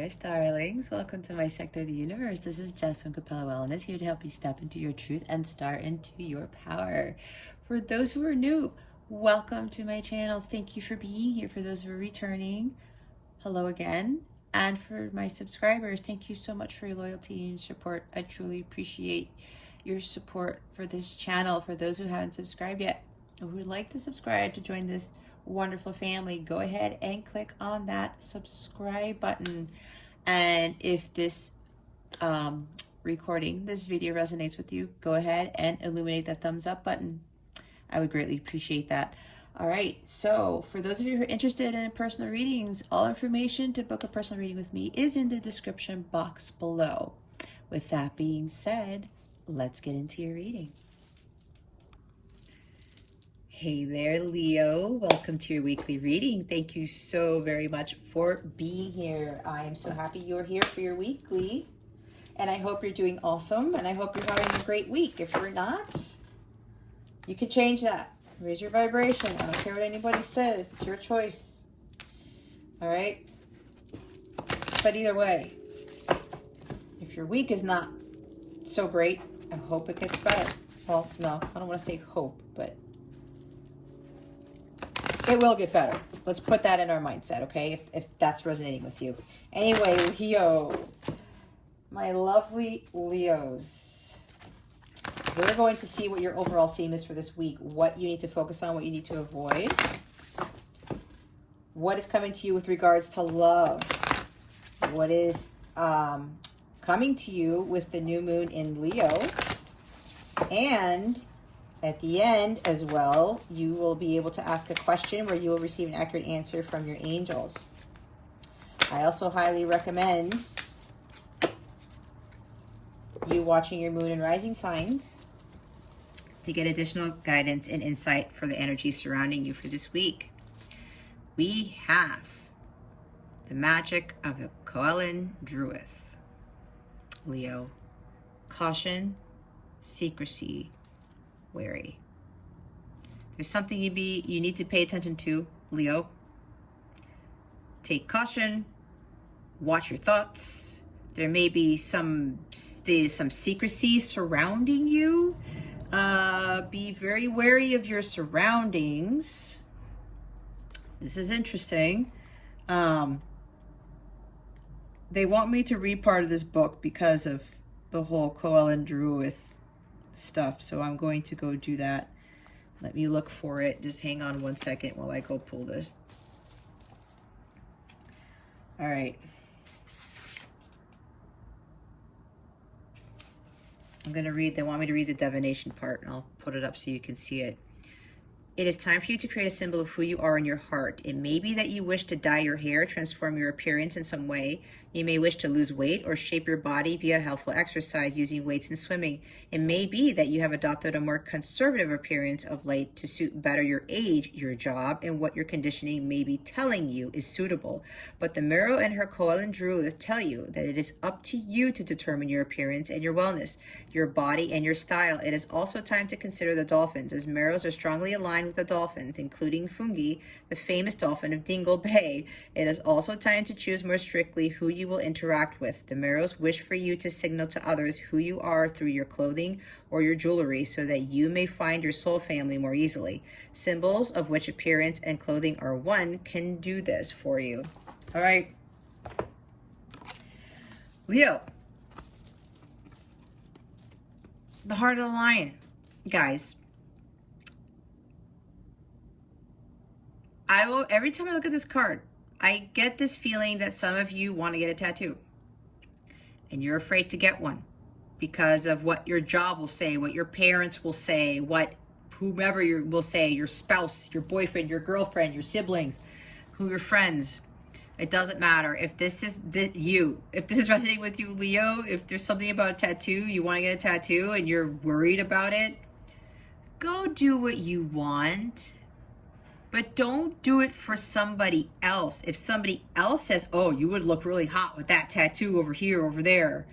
Stars, darlings. Welcome to my sector of the universe. This is Jess from Capella Wellness, here to help you step into your truth and start into your power. For those who are new, welcome to my channel. Thank you for being here. For those who are returning, hello again. And for my subscribers, thank you so much for your loyalty and support. I truly appreciate your support for this channel. For those who haven't subscribed yet, who would like to subscribe to join this wonderful family, go ahead and click on that subscribe button. And if this this video resonates with you, go ahead and illuminate that thumbs up button. I would greatly appreciate that. All right, so for those of you who are interested in personal readings, all information to book a personal reading with me is in the description box below. With that being said, let's get into your reading. Hey there, Leo. Welcome to your weekly reading. Thank you so very much for being here. I am so happy you're here for your weekly. And I hope you're doing awesome. And I hope you're having a great week. If you're not, you can change that. Raise your vibration. I don't care what anybody says. It's your choice. All right? But either way, if your week is not so great, I hope it gets better. Well, no, I don't want to say hope, but it will get better. Let's put that in our mindset, okay? If that's resonating with you. Anyway, Leo, my lovely Leos, we're going to see what your overall theme is for this week, what you need to focus on, what you need to avoid, what is coming to you with regards to love, what is coming to you with the new moon in Leo, and at the end as well, you will be able to ask a question where you will receive an accurate answer from your angels. I also highly recommend you watching your moon and rising signs to get additional guidance and insight for the energy surrounding you for this week. We have the magic of the Coelin Druid. Leo, caution, secrecy, wary. There's something you need to pay attention to, Leo. Take caution, watch your thoughts. There may be some secrecy surrounding you. Be very wary of your surroundings. This is interesting. They want me to read part of this book because of the whole Coelin Druid stuff, so I'm going to go do that. Let me look for it. Just hang on one second while I go pull this. All right. I'm going to read, they want me to read the divination part, and I'll put it up so you can see it. It is time for you to create a symbol of who you are in your heart. It may be that you wish to dye your hair, transform your appearance in some way. You may wish to lose weight or shape your body via healthful exercise using weights and swimming. It may be that you have adopted a more conservative appearance of late to suit better your age, your job, and what your conditioning may be telling you is suitable. But the Mirror and her Coelin Druid tell you that it is up to you to determine your appearance and your wellness, your body and your style. It is also time to consider the dolphins, as Mirrors are strongly aligned with the dolphins, including Fungi, the famous dolphin of Dingle Bay. It is also time to choose more strictly who you will interact with. The Mirrors wish for you to signal to others who you are through your clothing or your jewelry so that you may find your soul family more easily. Symbols of which appearance and clothing are one can do this for you. All right. Leo. The heart of the lion. Guys, every time I look at this card, I get this feeling that some of you want to get a tattoo and you're afraid to get one because of what your job will say, what your parents will say, what whomever will say, your spouse, your boyfriend, your girlfriend, your siblings, your friends. It doesn't matter. If this is if this is resonating with you, Leo, if there's something about a tattoo, you want to get a tattoo and you're worried about it, go do what you want. But don't do it for somebody else. If somebody else says, oh, you would look really hot with that tattoo over here, over there,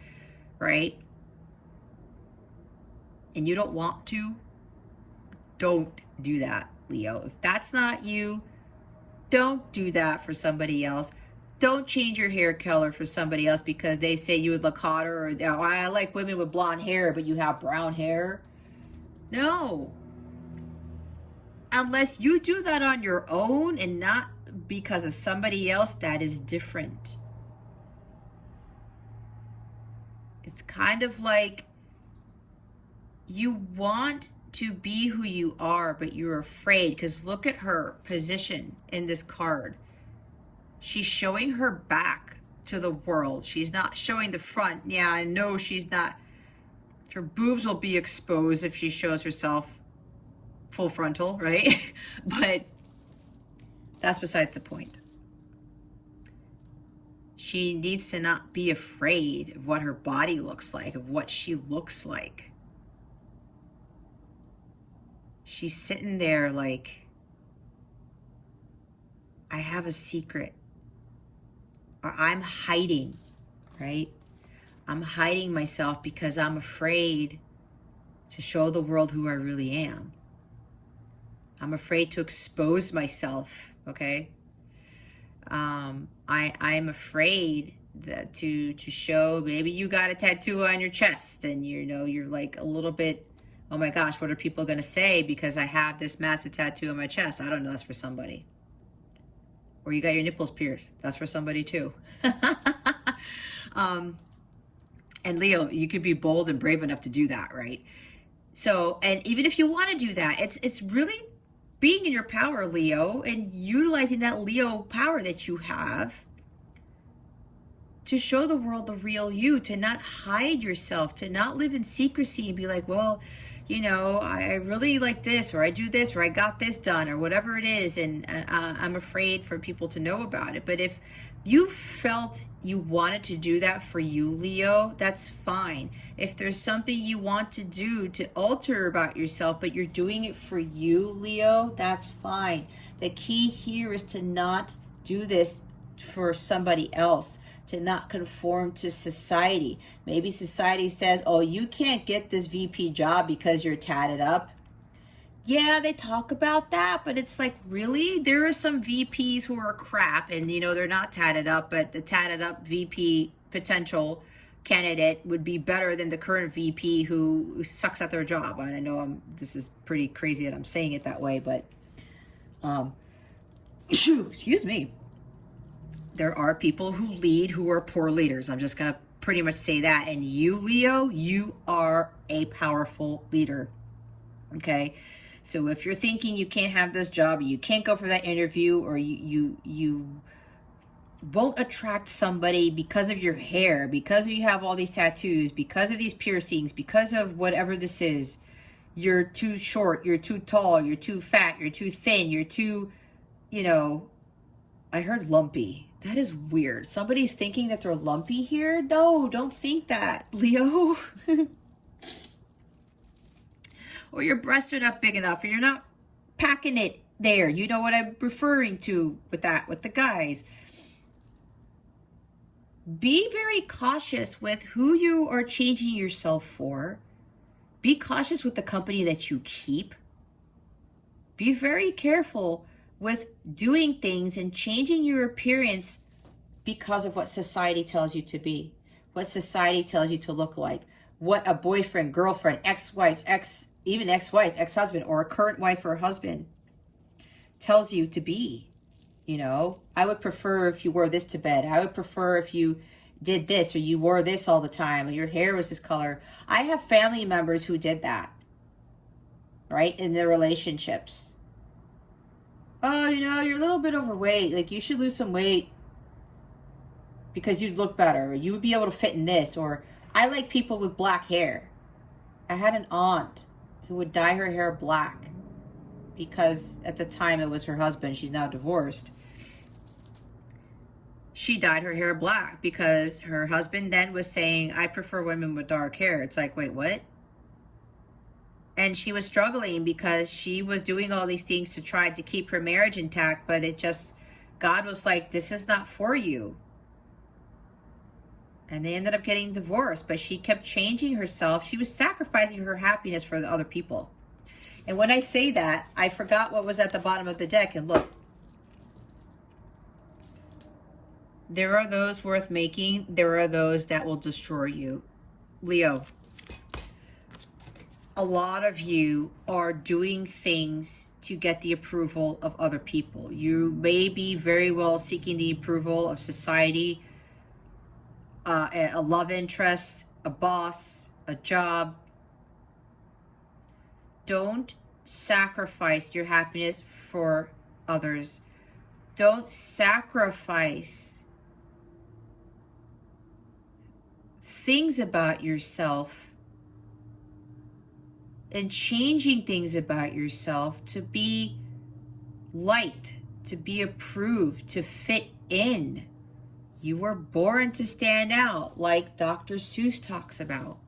right? And you don't want to, don't do that, Leo. If that's not you, don't do that for somebody else. Don't change your hair color for somebody else because they say you would look hotter, or oh, I like women with blonde hair, but you have brown hair. No. Unless you do that on your own and not because of somebody else, that is different. It's kind of like you want to be who you are, but you're afraid, because look at her position in this card. She's showing her back to the world. She's not showing the front. Yeah, I know she's not. Her boobs will be exposed if she shows herself full frontal, right? But that's besides the point. She needs to not be afraid of what her body looks like, of what she looks like. She's sitting there like, I have a secret, or I'm hiding, right? I'm hiding myself because I'm afraid to show the world who I really am. I'm afraid to expose myself, okay? I'm afraid that to show, maybe you got a tattoo on your chest and you're like a little bit, oh my gosh, what are people going to say because I have this massive tattoo on my chest? I don't know, that's for somebody. Or you got your nipples pierced, that's for somebody too. And Leo, you could be bold and brave enough to do that, right? So, and even if you want to do that, it's really being in your power, Leo, and utilizing that Leo power that you have to show the world the real you, to not hide yourself, to not live in secrecy and be like, well, I really like this, or I do this, or I got this done, or whatever it is, and I'm afraid for people to know about it. But if you felt you wanted to do that for you, Leo, that's fine. If there's something you want to do to alter about yourself, but you're doing it for you, Leo, that's fine. The key here is to not do this for somebody else, to not conform to society. Maybe society says, oh, you can't get this VP job because you're tatted up. Yeah, they talk about that, but it's like, really? There are some VPs who are crap and, they're not tatted up, but the tatted up VP potential candidate would be better than the current VP who sucks at their job. And I know this is pretty crazy that I'm saying it that way, but excuse me. There are people who lead who are poor leaders. I'm just going to pretty much say that. And you, Leo, you are a powerful leader. Okay? So if you're thinking you can't have this job, or you can't go for that interview, or you won't attract somebody because of your hair, because you have all these tattoos, because of these piercings, because of whatever this is, you're too short, you're too tall, you're too fat, you're too thin, you're too, I heard lumpy. That is weird. Somebody's thinking that they're lumpy here? No, don't think that, Leo. Or your breasts are not big enough, or you're not packing it there. You know what I'm referring to with that, with the guys. Be very cautious with who you are changing yourself for. Be cautious with the company that you keep. Be very careful with doing things and changing your appearance because of what society tells you to be, what society tells you to look like, what a boyfriend, girlfriend, ex-wife, even ex-wife, ex-husband, or a current wife or husband tells you to be. I would prefer if you wore this to bed. I would prefer if you did this, or you wore this all the time, or your hair was this color. I have family members who did that, right, in their relationships. Oh, you're a little bit overweight. Like, you should lose some weight because you'd look better, or you would be able to fit in this. Or, I like people with black hair. I had an aunt who would dye her hair black because at the time it was her husband. She's now divorced. She dyed her hair black because her husband then was saying, I prefer women with dark hair. It's like, wait, what? And she was struggling because she was doing all these things to try to keep her marriage intact, but God was like, this is not for you. And they ended up getting divorced, but she kept changing herself. She was sacrificing her happiness for the other people. And when I say that, I forgot what was at the bottom of the deck. And look, There are those worth making. There are those that will destroy you. Leo, a lot of you are doing things to get the approval of other people. You may be very well seeking the approval of society, a love interest, a boss, a job. Don't sacrifice your happiness for others. Don't sacrifice things about yourself and changing things about yourself to be liked, to be approved, to fit in. You were born to stand out, like Dr. Seuss talks about.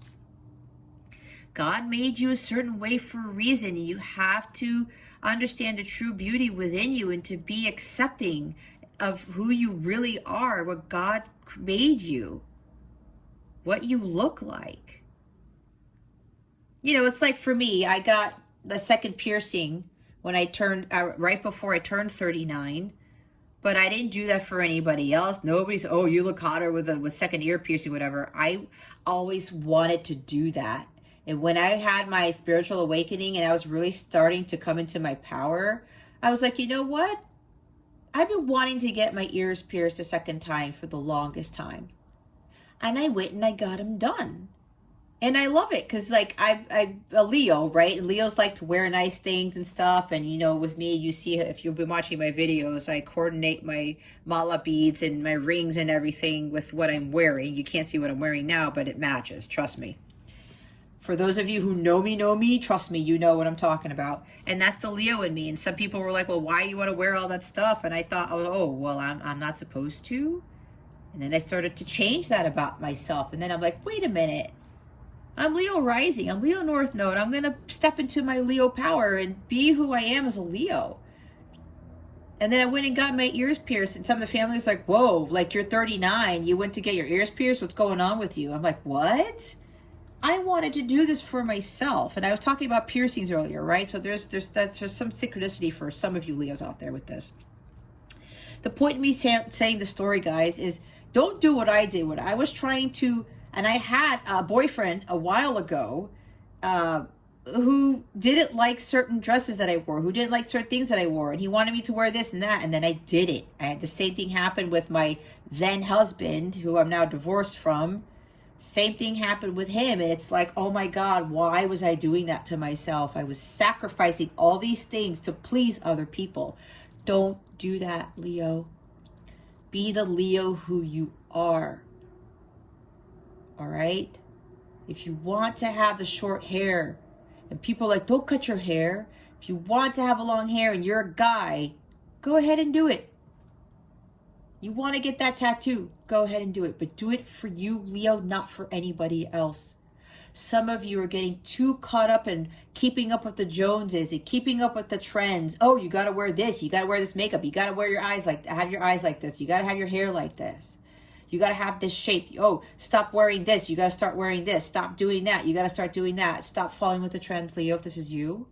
God made you a certain way for a reason. You have to understand the true beauty within you and to be accepting of who you really are, what God made you, what you look like. You know, it's like for me, I got the second piercing when I turned, right before I turned 39. But I didn't do that for anybody else. Nobody's, oh, you look hotter with second ear piercing, whatever. I always wanted to do that. And when I had my spiritual awakening and I was really starting to come into my power, I was like, you know what? I've been wanting to get my ears pierced a second time for the longest time. And I went and I got them done. And I love it because, like, I'm a Leo, right? And Leos like to wear nice things and stuff. And, you know, with me, you see, if you've been watching my videos, I coordinate my mala beads and my rings and everything with what I'm wearing. You can't see what I'm wearing now, but it matches. Trust me. For those of you who know me, trust me, you know what I'm talking about. And that's the Leo in me. And some people were like, well, why you want to wear all that stuff? And I thought, oh, well, I'm not supposed to. And then I started to change that about myself. And then I'm like, wait a minute. I'm Leo rising. I'm Leo North Node. I'm going to step into my Leo power and be who I am as a Leo. And then I went and got my ears pierced. And some of the family was like, whoa, like you're 39. You went to get your ears pierced. What's going on with you? I'm like, what? I wanted to do this for myself. And I was talking about piercings earlier, right? So there's some synchronicity for some of you Leos out there with this. The point of me saying the story, guys, is don't do what I did. When I was trying to, and I had a boyfriend a while ago who didn't like certain dresses that I wore, who didn't like certain things that I wore. And he wanted me to wear this and that. And then I did it. I had the same thing happen with my then husband, who I'm now divorced from. Same thing happened with him. And it's like, oh my God, why was I doing that to myself? I was sacrificing all these things to please other people. Don't do that, Leo. Be the Leo who you are. All right? If you want to have the short hair, and people are like, don't cut your hair. If you want to have a long hair and you're a guy, go ahead and do it. You want to get that tattoo, go ahead and do it. But do it for you, Leo, not for anybody else. Some of you are getting too caught up in keeping up with the Joneses and keeping up with the trends. Oh, you got to wear this. You got to wear this makeup. You got to wear your eyes have your eyes like this. You got to have your hair like this. You got to have this shape. Oh, stop wearing this. You got to start wearing this. Stop doing that. You got to start doing that. Stop following with the trends, Leo, if this is you.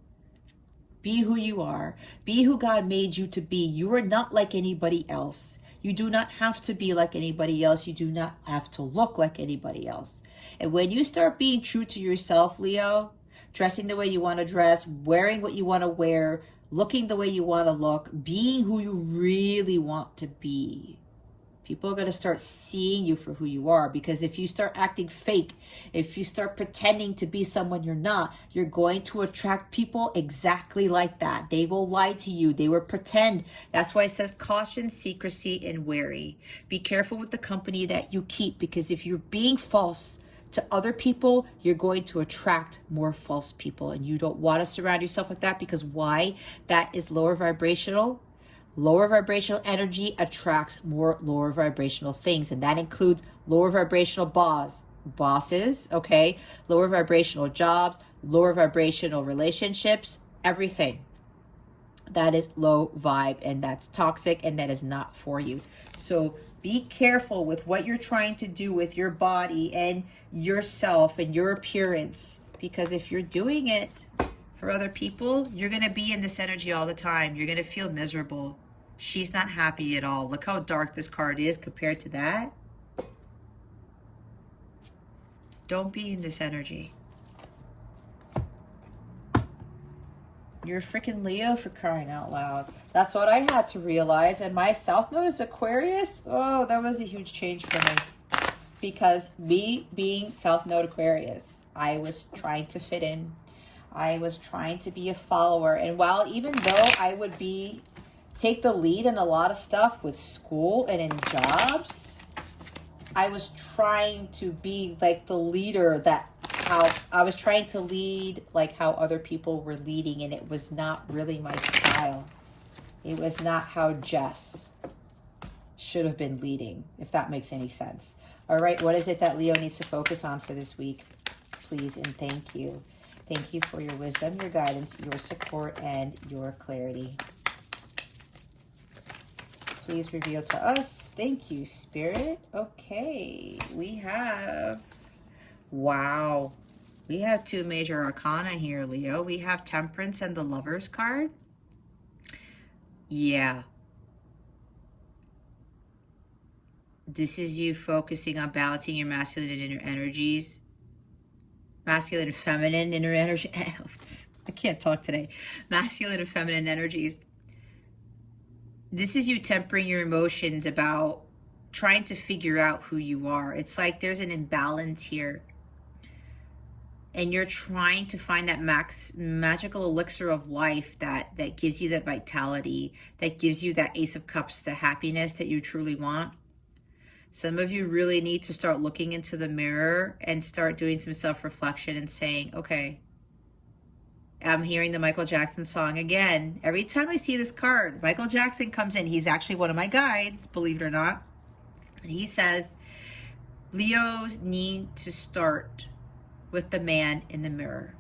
Be who you are. Be who God made you to be. You are not like anybody else. You do not have to be like anybody else. You do not have to look like anybody else. And when you start being true to yourself, Leo, dressing the way you want to dress, wearing what you want to wear, looking the way you want to look, being who you really want to be, people are going to start seeing you for who you are. Because if you start acting fake, if you start pretending to be someone you're not, you're going to attract people exactly like that. They will lie to you. They will pretend. That's why it says caution, secrecy, and wary. Be careful with the company that you keep, because if you're being false to other people, you're going to attract more false people. And you don't want to surround yourself with that, because why? That is lower vibrational. Lower vibrational energy attracts more lower vibrational things, and that includes lower vibrational bosses, okay? Lower vibrational jobs, lower vibrational relationships, everything. That is low vibe, and that's toxic, and that is not for you. So be careful with what you're trying to do with your body and yourself and your appearance, because if you're doing it for other people, you're going to be in this energy all the time. You're going to feel miserable. She's not happy at all. Look how dark this card is compared to that. Don't be in this energy. You're a freaking Leo, for crying out loud. That's what I had to realize. And my South Node is Aquarius. Oh, that was a huge change for me. Because me being South Node Aquarius, I was trying to fit in. I was trying to be a follower. And while even though I would take the lead in a lot of stuff with school and in jobs, I was trying to be like the leader how I was trying to lead like how other people were leading, and it was not really my style. It was not how Jess should have been leading, if that makes any sense. All right, what is it that Leo needs to focus on for this week? Please and thank you. Thank you for your wisdom, your guidance, your support, and your clarity. Please reveal to us. Thank you, Spirit. Okay, we have... Wow. We have two major arcana here, Leo. We have Temperance and the Lovers card. Yeah. This is you focusing on balancing your masculine and inner energies. Masculine and feminine inner energy. I can't talk today. Masculine and feminine energies. This is you tempering your emotions about trying to figure out who you are. It's like there's an imbalance here. And you're trying to find that magical elixir of life that gives you that vitality, that gives you that Ace of Cups, the happiness that you truly want. Some of you really need to start looking into the mirror and start doing some self-reflection and saying, okay, I'm hearing the Michael Jackson song again. Every time I see this card, Michael Jackson comes in. He's actually one of my guides, believe it or not. And he says, Leos need to start with the man in the mirror.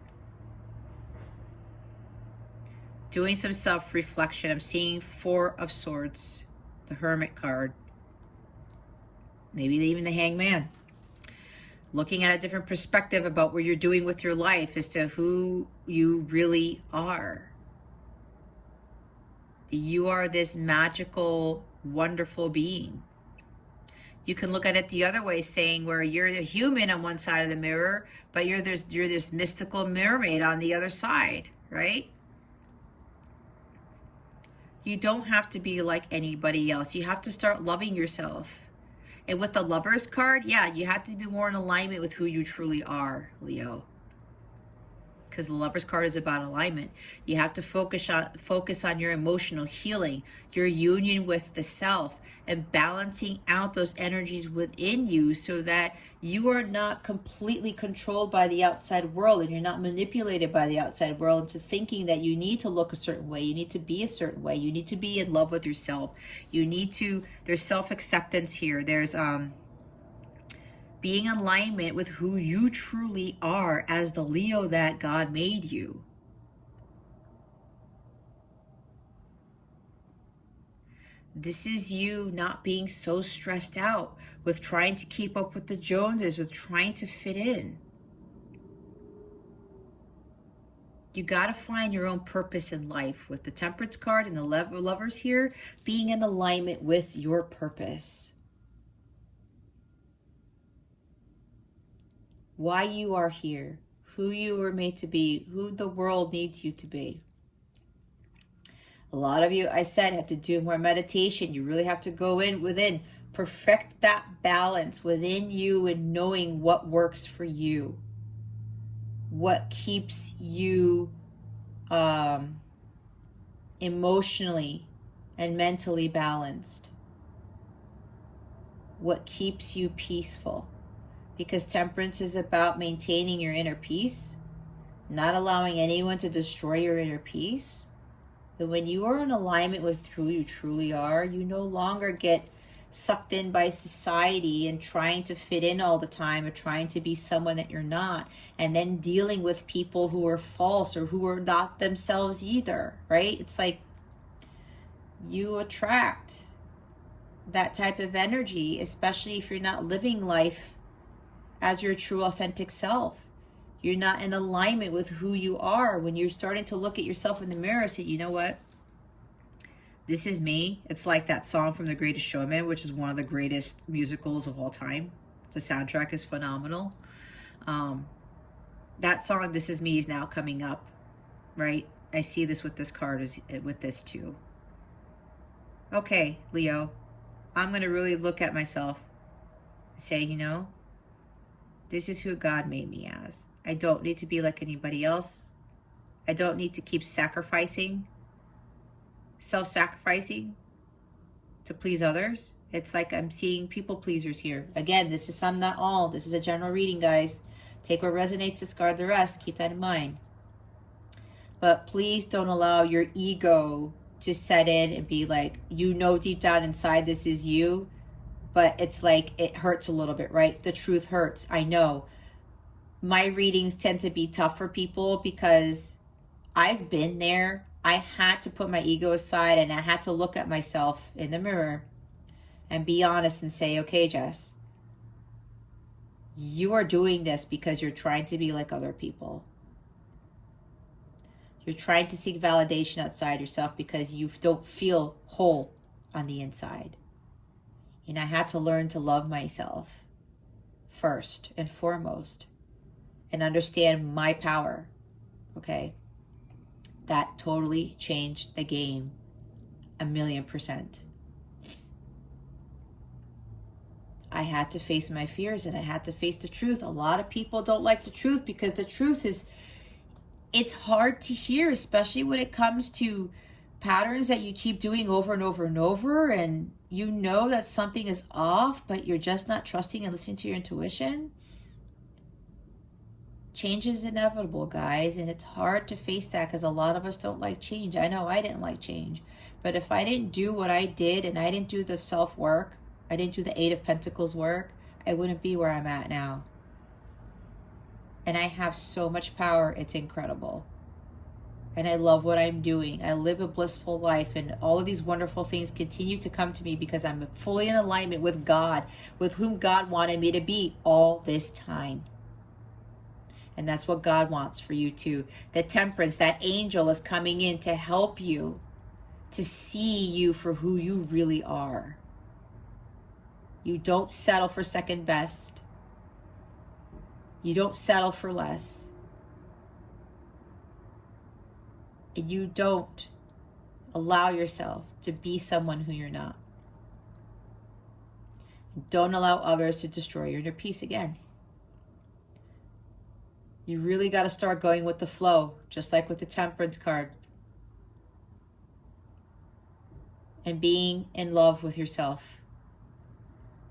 Doing some self-reflection. I'm seeing Four of Swords, the Hermit card. Maybe even the Hangman. Looking at a different perspective about what you're doing with your life as to who you really are. You are this magical, wonderful being. You can look at it the other way, saying where you're a human on one side of the mirror, but you're this mystical mermaid on the other side, right? You don't have to be like anybody else. You have to start loving yourself. And with the Lovers card, yeah, you have to be more in alignment with who you truly are, Leo. Because the Lovers card is about alignment. You have to focus on your emotional healing, your union with the self, and balancing out those energies within you so that you are not completely controlled by the outside world and you're not manipulated by the outside world into thinking that you need to look a certain way, you need to be a certain way, you need to be in love with yourself. There's self-acceptance here. There's being in alignment with who you truly are as the Leo that God made you. This is you not being so stressed out with trying to keep up with the Joneses, with trying to fit in. You got to find your own purpose in life with the Temperance card and the Lovers here, being in alignment with your purpose. Why you are here, who you were made to be, who the world needs you to be. A lot of you, I said, have to do more meditation. You really have to go within, perfect that balance within you and knowing what works for you. What keeps you emotionally and mentally balanced. What keeps you peaceful. Because Temperance is about maintaining your inner peace, not allowing anyone to destroy your inner peace. But when you are in alignment with who you truly are, you no longer get sucked in by society and trying to fit in all the time or trying to be someone that you're not, and then dealing with people who are false or who are not themselves either, right? It's like you attract that type of energy, especially if you're not living life as your true authentic self. You're not in alignment with who you are. When you're starting to look at yourself in the mirror and say, you know what? This is me. It's like that song from The Greatest Showman, which is one of the greatest musicals of all time. The soundtrack is phenomenal. That song, This Is Me, is now coming up, right? I see this with this card, with this too. Okay, Leo, I'm going to really look at myself and say, you know, this is who God made me as. I don't need to be like anybody else. I don't need to keep sacrificing, self-sacrificing to please others. It's like I'm seeing people pleasers here. Again, this is some, not all. This is a general reading, guys. Take what resonates, discard the rest. Keep that in mind. But please don't allow your ego to set in and be like, you know, deep down inside this is you, but it's like it hurts a little bit, right? The truth hurts. I know. My readings tend to be tough for people because I've been there. I had to put my ego aside and I had to look at myself in the mirror and be honest and say, okay, Jess, you are doing this because you're trying to be like other people. You're trying to seek validation outside yourself because you don't feel whole on the inside. And I had to learn to love myself first and foremost and understand my power, okay? That totally changed the game 1,000,000%. I had to face my fears and I had to face the truth. A lot of people don't like the truth because the truth is, it's hard to hear, especially when it comes to patterns that you keep doing over and over and over, and you know that something is off, but you're just not trusting and listening to your intuition. Change is inevitable, guys, and it's hard to face that because a lot of us don't like change. I know I didn't like change, but if I didn't do what I did and I didn't do the self-work, I didn't do the Eight of Pentacles work, I wouldn't be where I'm at now. And I have so much power, it's incredible. And I love what I'm doing. I live a blissful life, and all of these wonderful things continue to come to me because I'm fully in alignment with God, with whom God wanted me to be all this time. And that's what God wants for you too. The Temperance, that angel is coming in to help you to see you for who you really are. You don't settle for second best. You don't settle for less. And you don't allow yourself to be someone who you're not. Don't allow others to destroy your inner peace again. You really got to start going with the flow, just like with the Temperance card. And being in love with yourself.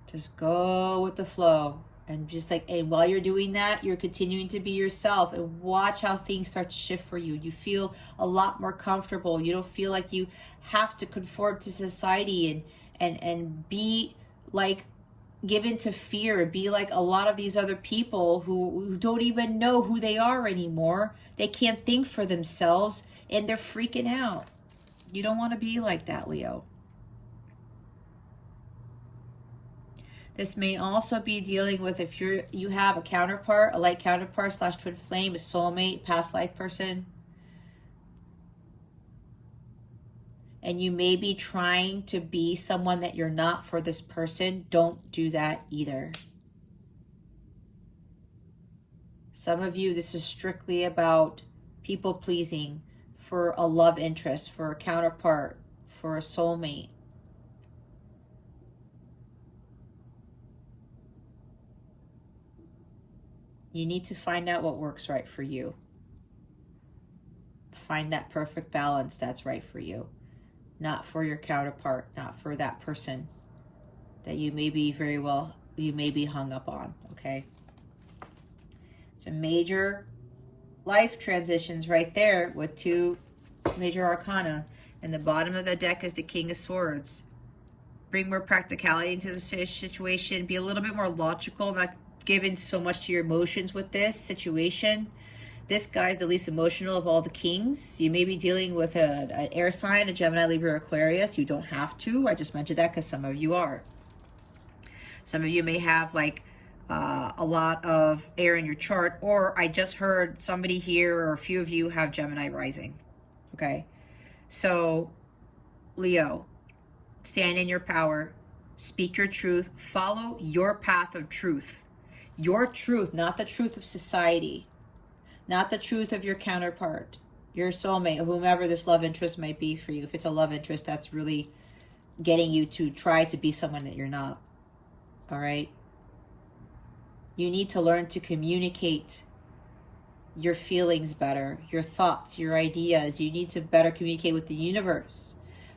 Just go with the flow. And just like, and while you're doing that, you're continuing to be yourself, and watch how things start to shift for you. You feel a lot more comfortable. You don't feel like you have to conform to society and be like given to fear and be like a lot of these other people who don't even know who they are anymore. They can't think for themselves and they're freaking out. You don't want to be like that, Leo. This may also be dealing with if you have a counterpart, a light counterpart / twin flame, a soulmate, past life person. And you may be trying to be someone that you're not for this person. Don't do that either. Some of you, this is strictly about people pleasing for a love interest, for a counterpart, for a soulmate. You need to find out what works right for you. Find that perfect balance that's right for you. Not for your counterpart, not for that person that you may be hung up on, okay? So major life transitions right there with 2 major arcana. And the bottom of the deck is the King of Swords. Bring more practicality into the situation. Be a little bit more logical, not given so much to your emotions with this situation. This guy's the least emotional of all the kings. You may be dealing with an air sign, a Gemini, Libra, Aquarius. You don't have to. I just mentioned that because some of you are. Some of you may have like a lot of air in your chart, or I just heard somebody here or a few of you have Gemini rising. Okay, so Leo, stand in your power, speak your truth, follow your path of truth. Your truth, not the truth of society, not the truth of your counterpart, your soulmate, whomever this love interest might be for you. If it's a love interest, that's really getting you to try to be someone that you're not. All right? You need to learn to communicate your feelings better, your thoughts, your ideas. You need to better communicate with the universe.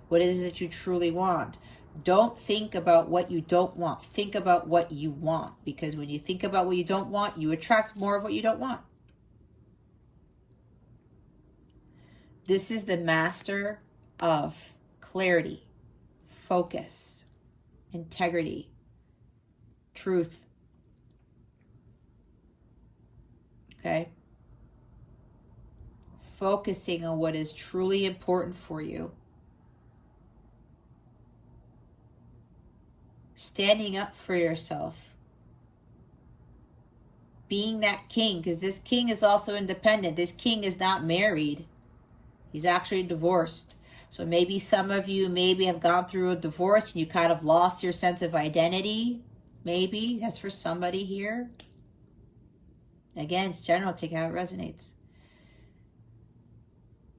What is it that you truly want? Don't think about what you don't want. Think about what you want. Because when you think about what you don't want, you attract more of what you don't want. This is the master of clarity, focus, integrity, truth. Okay? Focusing on what is truly important for you. Standing up for yourself. Being that king, because this king is also independent. This king is not married. He's actually divorced. So maybe some of you maybe have gone through a divorce and you kind of lost your sense of identity. Maybe that's for somebody here. Again, it's general. Take how it resonates.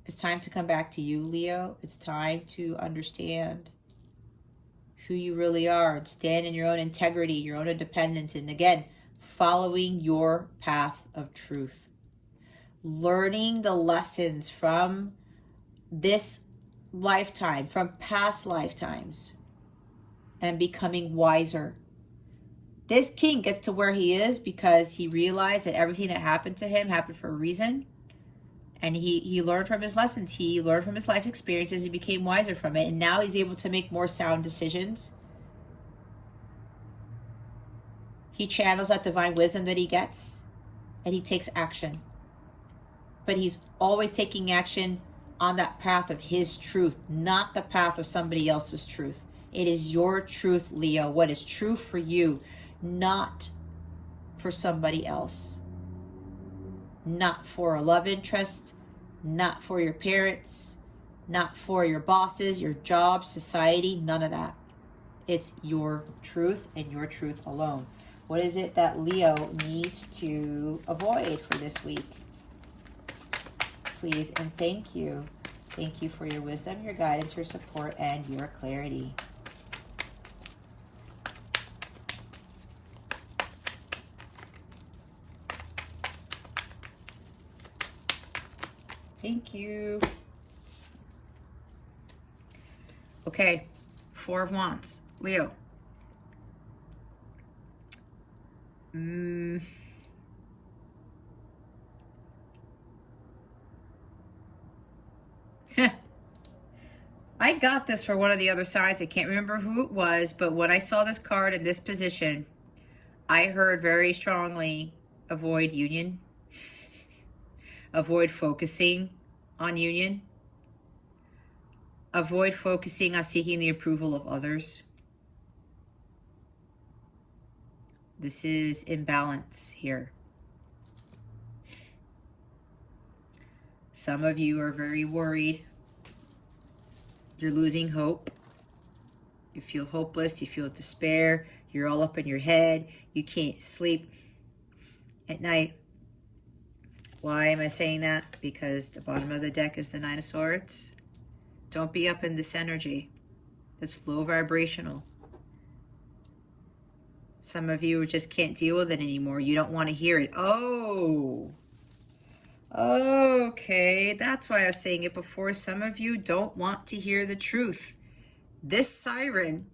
It's time to come back to you, Leo. It's time to understand who you really are and stand in your own integrity, your own independence. And again, following your path of truth. Learning the lessons from this lifetime, from past lifetimes, and becoming wiser. This king gets to where he is because he realized that everything that happened to him happened for a reason. And he learned from his lessons. He learned from his life experiences. He became wiser from it. And now he's able to make more sound decisions. He channels that divine wisdom that he gets. And he takes action. But he's always taking action on that path of his truth, not the path of somebody else's truth. It is your truth, Leo. What is true for you, not for somebody else. Not for a love interest, not for your parents, not for your bosses, your job, society, none of that. It's your truth and your truth alone. What is it that Leo needs to avoid for this week? Please and thank you. Thank you for your wisdom, your guidance, your support, and your clarity. Thank you. Okay, Four of Wands, Leo. I got this for one of the other sides. I can't remember who it was, but when I saw this card in this position, I heard very strongly avoid union. Avoid focusing on union. Avoid focusing on seeking the approval of others. This is imbalance here. Some of you are very worried. You're losing hope. You feel hopeless. You feel despair. You're all up in your head. You can't sleep at night. Why am I saying that? Because the bottom of the deck is the Nine of Swords. Don't be up in this energy. It's low vibrational. Some of you just can't deal with it anymore. You don't want to hear it. Oh, okay. That's why I was saying it before. Some of you don't want to hear the truth. This siren,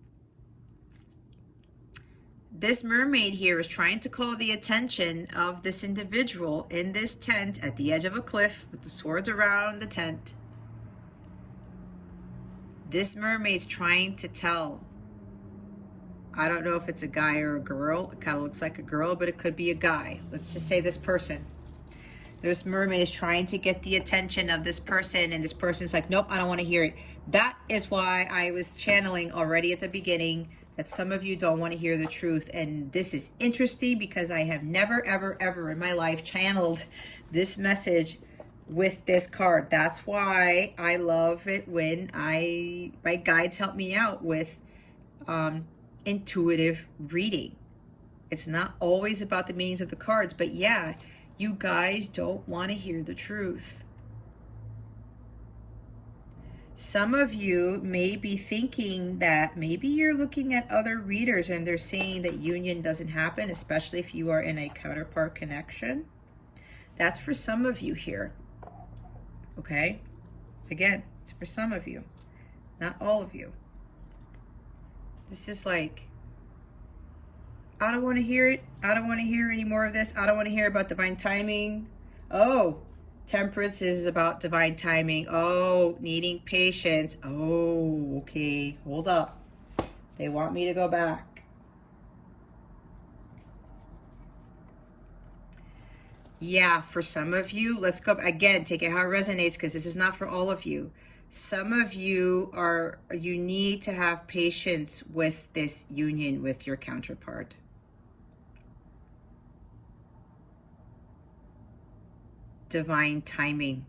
this mermaid here is trying to call the attention of this individual in this tent at the edge of a cliff with the swords around the tent. This mermaid's trying to tell, I don't know if it's a guy or a girl. It kind of looks like a girl, but it could be a guy. Let's just say this person. This mermaid is trying to get the attention of this person, and this person's like, nope, I don't want to hear it. That is why I was channeling already at the beginning that some of you don't want to hear the truth. And this is interesting because I have never, ever, ever in my life channeled this message with this card. That's why I love it when my guides help me out with intuitive reading. It's not always about the meanings of the cards, but yeah, you guys don't want to hear the truth. Some of you may be thinking that maybe you're looking at other readers and they're saying that union doesn't happen, especially if you are in a counterpart connection. That's for some of you here. Okay? Again, it's for some of you, not all of you. This is like, I don't want to hear it. I don't want to hear any more of this. I don't want to hear about divine timing. Oh, temperance is about divine timing. Oh, needing patience. Oh, okay. Hold up. They want me to go back. Yeah, for some of you, let's go again, take it how it resonates, because this is not for all of you. Some of you you need to have patience with this union with your counterpart. Divine timing.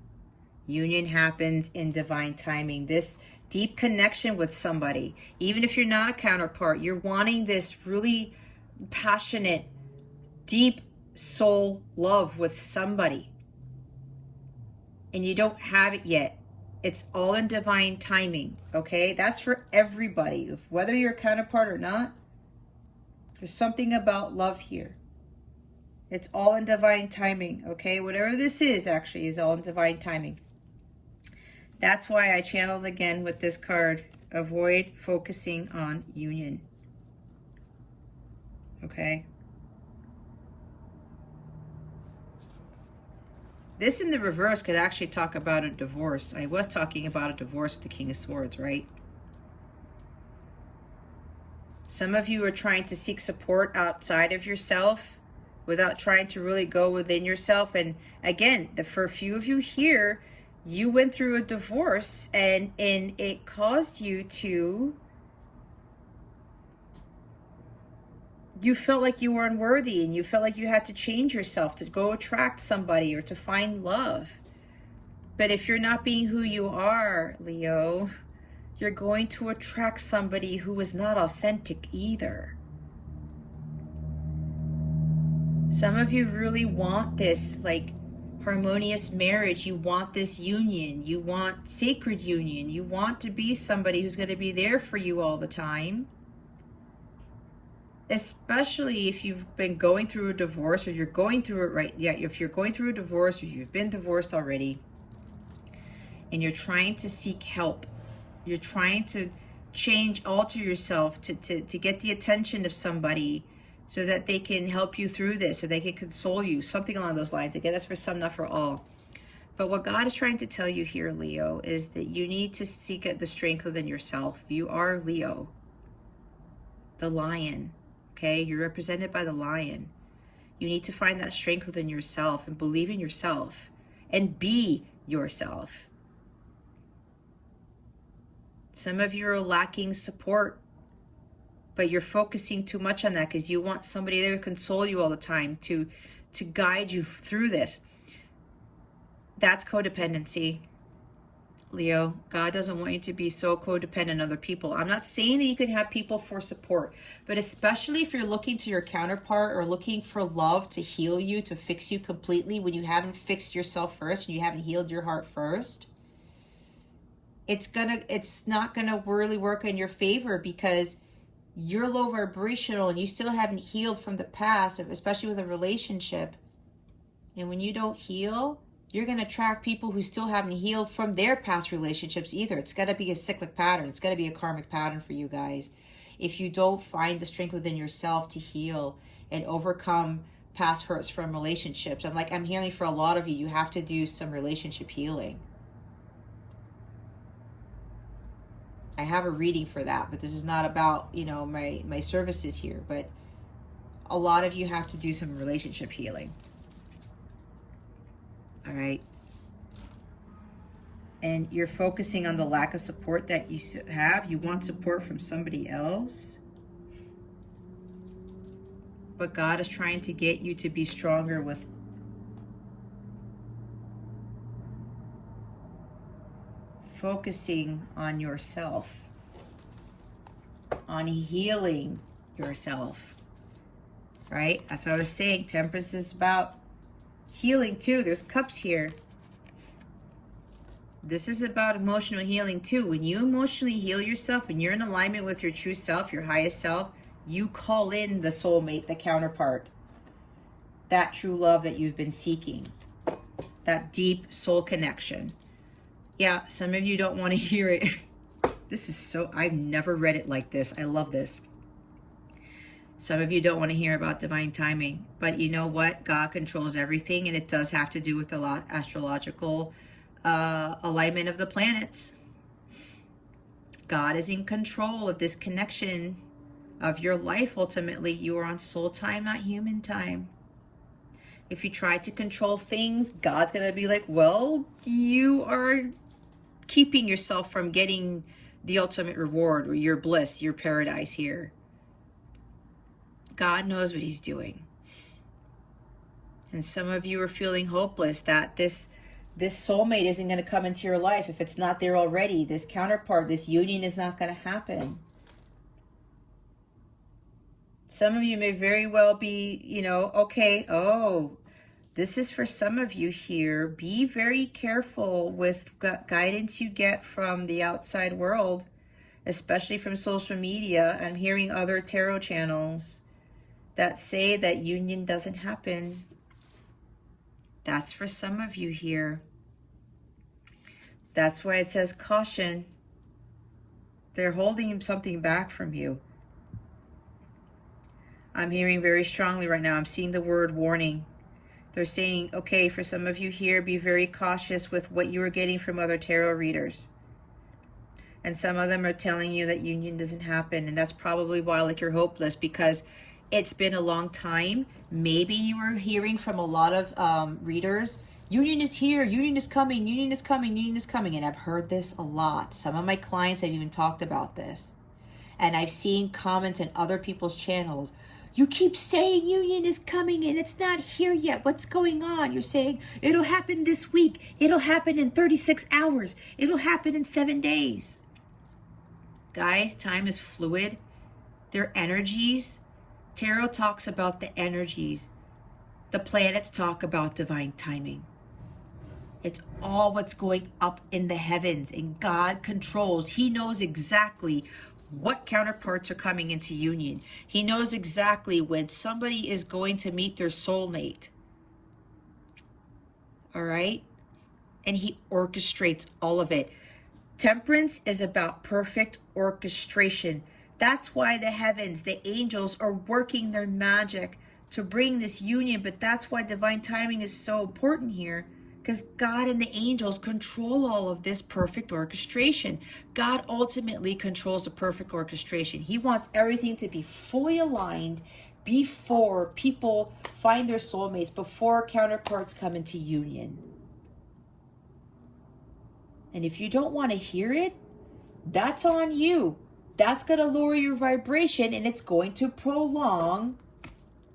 Union happens in divine timing. This deep connection with somebody, even if you're not a counterpart, you're wanting this really passionate, deep soul love with somebody, and you don't have it yet. It's all in divine timing, okay? That's for everybody, whether you're a counterpart or not. There's something about love here. It's all in divine timing, okay? Whatever this is actually is all in divine timing. That's why I channeled again with this card. Avoid focusing on union. Okay? This in the reverse could actually talk about a divorce. I was talking about a divorce with the King of Swords, right? Some of you are trying to seek support outside of yourself without trying to really go within yourself. And again, for a few of you here, you went through a divorce and it caused you to, you felt like you were unworthy and you felt like you had to change yourself to go attract somebody or to find love. But if you're not being who you are, Leo, you're going to attract somebody who is not authentic either. Some of you really want this like harmonious marriage. You want this union. You want sacred union. You want to be somebody who's going to be there for you all the time. Especially if you've been going through a divorce or you're going through it right. Yeah, if you're going through a divorce or you've been divorced already and you're trying to seek help. You're trying to alter yourself to get the attention of somebody so that they can help you through this, so they can console you, something along those lines. Again, that's for some, not for all. But what God is trying to tell you here, Leo, is that you need to seek the strength within yourself. You are Leo, the lion, okay? You're represented by the lion. You need to find that strength within yourself and believe in yourself and be yourself. Some of you are lacking support, but you're focusing too much on that because you want somebody there to console you all the time, to guide you through this. That's codependency, Leo. God doesn't want you to be so codependent on other people. I'm not saying that you can have people for support, but especially if you're looking to your counterpart or looking for love to heal you, to fix you completely when you haven't fixed yourself first and you haven't healed your heart first, it's not gonna really work in your favor because you're low vibrational and you still haven't healed from the past, especially with a relationship. And when you don't heal, you're going to attract people who still haven't healed from their past relationships either. It's got to be a cyclic pattern. It's got to be a karmic pattern for you guys. If you don't find the strength within yourself to heal and overcome past hurts from relationships, I'm healing for a lot of you. You have to do some relationship healing. I have a reading for that, but this is not about, my services here, but a lot of you have to do some relationship healing. All right. And you're focusing on the lack of support that you have. You want support from somebody else. But God is trying to get you to be stronger with focusing on yourself, on healing yourself, right? That's what I was saying. Temperance is about healing too. There's cups here. This is about emotional healing too. When you emotionally heal yourself, when you're in alignment with your true self, your highest self, you call in the soulmate, the counterpart, that true love that you've been seeking, that deep soul connection. Yeah, some of you don't want to hear it. This is so, I've never read it like this. I love this. Some of you don't want to hear about divine timing, but you know what? God controls everything, and it does have to do with the astrological alignment of the planets. God is in control of this connection of your life. Ultimately, you are on soul time, not human time. If you try to control things, God's going to be like, well, you are keeping yourself from getting the ultimate reward or your bliss, your paradise here. God knows what he's doing. And some of you are feeling hopeless that this soulmate isn't going to come into your life. If it's not there already, this counterpart, this union is not going to happen. Some of you may very well be, you know, okay, oh, this is for some of you here. Be very careful with guidance you get from the outside world, especially from social media. I'm hearing other tarot channels that say that union doesn't happen. That's for some of you here. That's why it says caution. They're holding something back from you. I'm hearing very strongly right now. I'm seeing the word warning. They're saying, okay, for some of you here, be very cautious with what you are getting from other tarot readers. And some of them are telling you that union doesn't happen. And that's probably why, like, you're hopeless, because it's been a long time. Maybe you were hearing from a lot of readers, union is here, union is coming, union is coming, union is coming. And I've heard this a lot. Some of my clients have even talked about this. And I've seen comments in other people's channels. You keep saying union is coming and it's not here yet. What's going on? You're saying it'll happen this week. It'll happen in 36 hours. It'll happen in 7 days. Guys, time is fluid. Their energies. Tarot talks about the energies. The planets talk about divine timing. It's all what's going up in the heavens, and God controls. He knows exactly what counterparts are coming into union. He knows exactly when somebody is going to meet their soulmate. All right? And he orchestrates all of it. Temperance is about perfect orchestration. That's why the heavens, the angels, are working their magic to bring this union. But that's why divine timing is so important here, because God and the angels control all of this perfect orchestration. God ultimately controls the perfect orchestration. He wants everything to be fully aligned before people find their soulmates, before counterparts come into union. And if you don't want to hear it, that's on you. That's going to lower your vibration, and it's going to prolong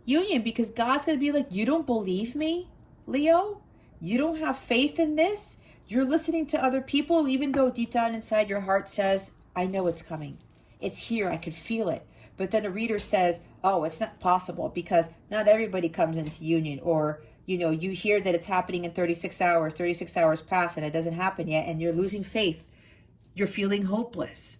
union, because God's going to be like, you don't believe me, Leo? You don't have faith in this? You're listening to other people, even though deep down inside your heart says, I know it's coming. It's here. I could feel it. But then a reader says, oh, it's not possible because not everybody comes into union. Or, you know, you hear that it's happening in 36 hours pass and it doesn't happen yet, and you're losing faith. You're feeling hopeless.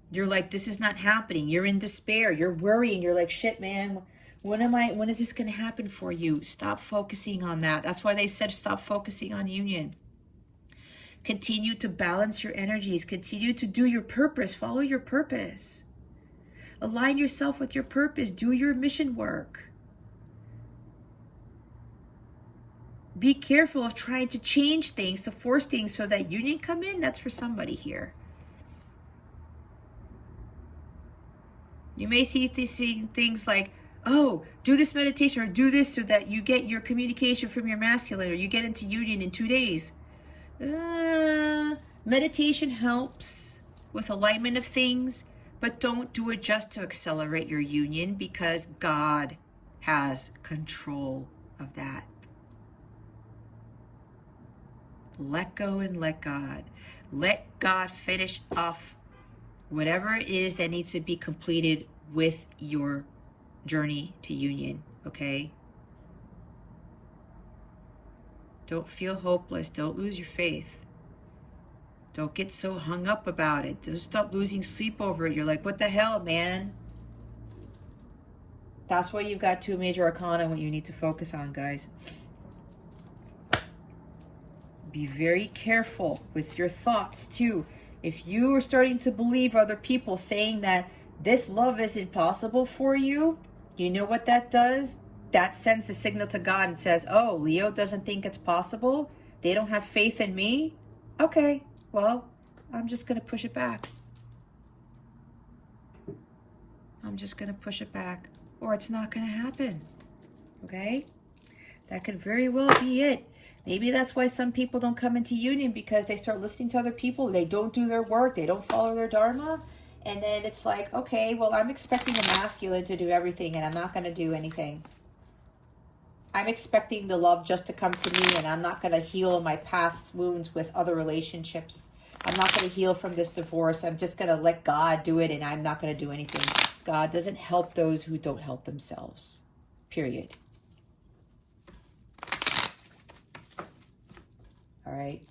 You're like, this is not happening. You're in despair. You're worrying. You're like, shit, man. When is this going to happen for you? Stop focusing on that. That's why they said stop focusing on union. Continue to balance your energies. Continue to do your purpose. Follow your purpose. Align yourself with your purpose. Do your mission work. Be careful of trying to change things, to force things so that union come in. That's for somebody here. You may see things like, oh, do this meditation or do this so that you get your communication from your masculine, or you get into union in 2 days. Meditation helps with alignment of things, but don't do it just to accelerate your union, because God has control of that. Let go and let God. Let God finish off whatever it is that needs to be completed with your journey to union, okay? Don't feel hopeless. Don't lose your faith. Don't get so hung up about it. Don't stop losing sleep over it. You're like, what the hell, man? That's why you've got 2 major arcana, what you need to focus on, guys. Be very careful with your thoughts, too. If you are starting to believe other people saying that this love isn't possible for you, you know what that does? That sends the signal to God and says, oh, Leo doesn't think it's possible. They don't have faith in me. Okay, well, I'm just going to push it back. I'm just going to push it back. Or it's not going to happen. Okay? That could very well be it. Maybe that's why some people don't come into union, because they start listening to other people. They don't do their work. They don't follow their dharma. And then it's like, okay, well, I'm expecting the masculine to do everything, and I'm not going to do anything. I'm expecting the love just to come to me, and I'm not going to heal my past wounds with other relationships. I'm not going to heal from this divorce. I'm just going to let God do it, and I'm not going to do anything. God doesn't help those who don't help themselves. Period. All right.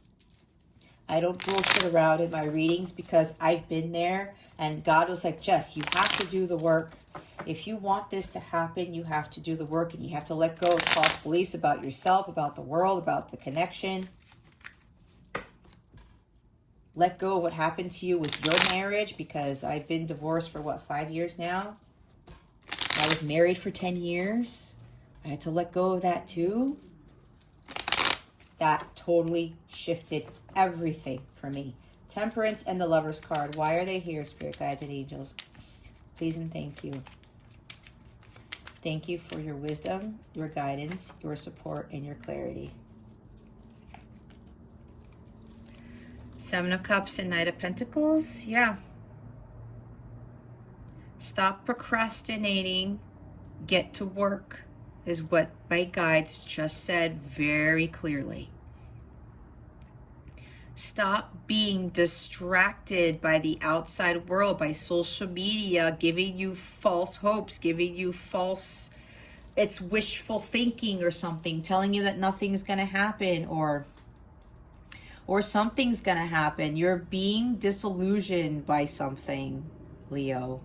I don't bullshit around in my readings, because I've been there, and God was like, Jess, you have to do the work. If you want this to happen, you have to do the work, and you have to let go of false beliefs about yourself, about the world, about the connection. Let go of what happened to you with your marriage, because I've been divorced for, 5 years now? I was married for 10 years. I had to let go of that too. That totally shifted everything for me. Temperance and the Lover's card. Why are they here, Spirit Guides and Angels? Please and thank you. Thank you for your wisdom, your guidance, your support, and your clarity. 7 of Cups and Knight of Pentacles. Yeah. Stop procrastinating. Get to work, is what my guides just said very clearly. Stop being distracted by the outside world, by social media, giving you false hopes, giving you false, it's wishful thinking or something, telling you that nothing's going to happen or something's going to happen. You're being disillusioned by something, Leo.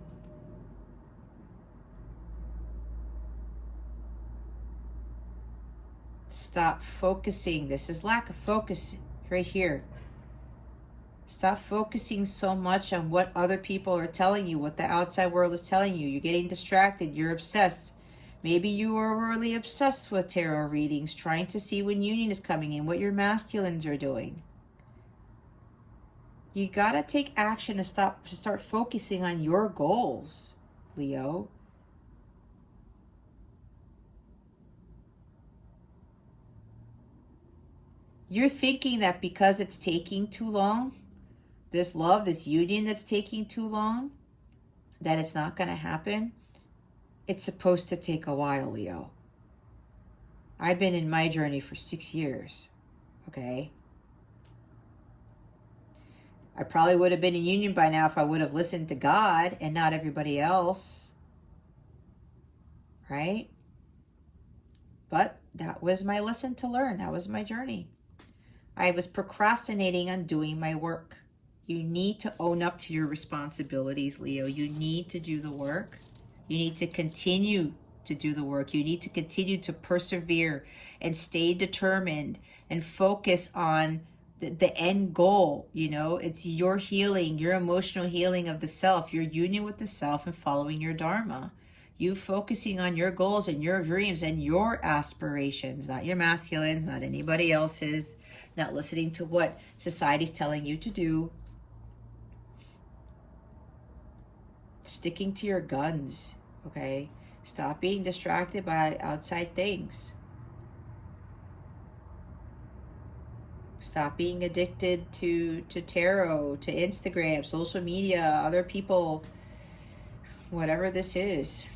Stop focusing. This is lack of focus right here. Stop focusing so much on what other people are telling you, what the outside world is telling you. You're getting distracted. You're obsessed. Maybe you are really obsessed with tarot readings, trying to see when union is coming in, what your masculines are doing. You got to take action to start focusing on your goals, Leo. You're thinking that because it's taking too long, this love, this union that's taking too long, that it's not going to happen. It's supposed to take a while, Leo. I've been in my journey for 6 years, okay? I probably would have been in union by now if I would have listened to God and not everybody else, right? But that was my lesson to learn. That was my journey. I was procrastinating on doing my work. You need to own up to your responsibilities, Leo. You need to do the work. You need to continue to do the work. You need to continue to persevere and stay determined and focus on the end goal. You know, it's your healing, your emotional healing of the self, your union with the self, and following your dharma. You focusing on your goals and your dreams and your aspirations, not your masculines, not anybody else's, not listening to what society's telling you to do. Sticking to your guns, okay? Stop being distracted by outside things. Stop being addicted to tarot, to Instagram, social media, other people, whatever this is.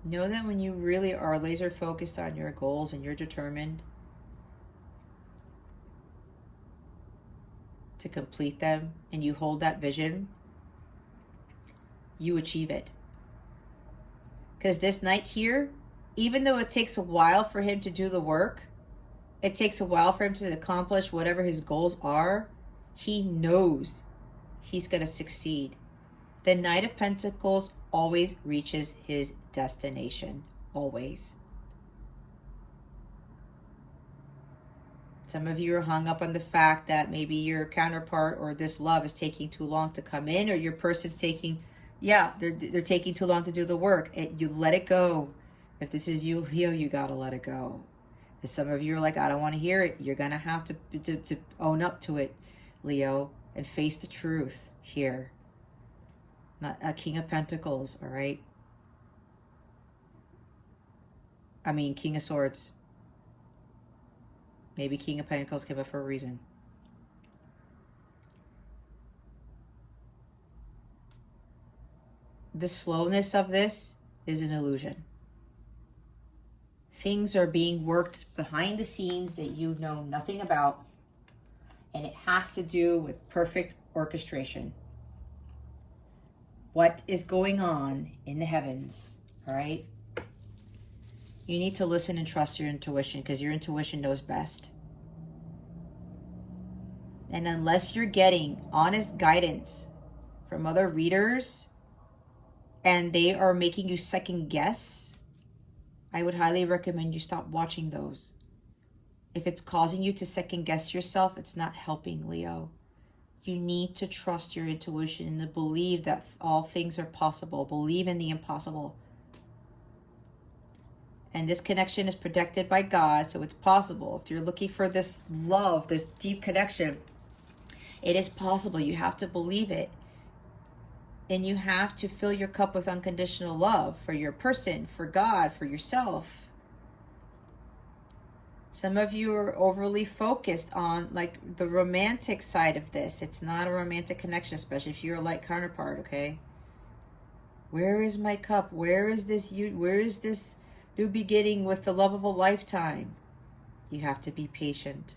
Know that when you really are laser focused on your goals and you're determined to complete them and you hold that vision, you achieve it. Because this knight here, even though it takes a while for him to do the work, it takes a while for him to accomplish whatever his goals are, he knows he's going to succeed. The Knight of Pentacles always reaches his destination. Always. Some of you are hung up on the fact that maybe your counterpart or this love is taking too long to come in, or your person's taking, they're taking too long to do the work. You let it go. If this is you, Leo, you got to let it go. And some of you are like, I don't want to hear it. You're going to have to own up to it, Leo, and face the truth here. Not a King of Pentacles, all right? I mean, King of Swords. Maybe King of Pentacles came up for a reason. The slowness of this is an illusion. Things are being worked behind the scenes that you know nothing about, and it has to do with perfect orchestration. What is going on in the heavens, all right? You need to listen and trust your intuition, because your intuition knows best. And unless you're getting honest guidance from other readers and they are making you second guess, I would highly recommend you stop watching those. If it's causing you to second guess yourself, it's not helping, Leo. You need to trust your intuition and to believe that all things are possible. Believe in the impossible. And this connection is protected by God, so it's possible. If you're looking for this love, this deep connection, it is possible. You have to believe it. And you have to fill your cup with unconditional love for your person, for God, for yourself. Some of you are overly focused on like the romantic side of this. It's not a romantic connection, especially if you're a light counterpart, okay? Where is my cup? Where is this new beginning with the love of a lifetime? You have to be patient.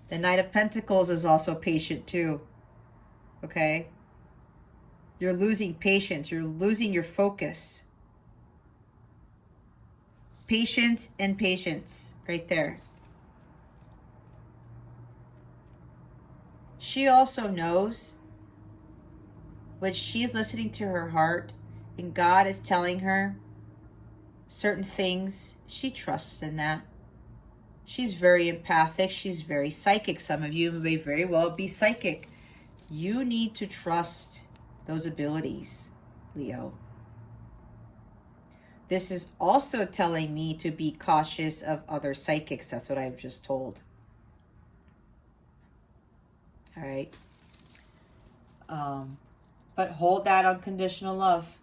The Knight of Pentacles is also patient too, okay? You're losing patience. You're losing your focus. Patience and patience right there. She also knows when she's listening to her heart and God is telling her certain things, she trusts in that. She's very empathic. She's very psychic. Some of you may very well be psychic. You need to trust those abilities, Leo. This is also telling me to be cautious of other psychics. That's what I've just told. All right. But hold that unconditional love.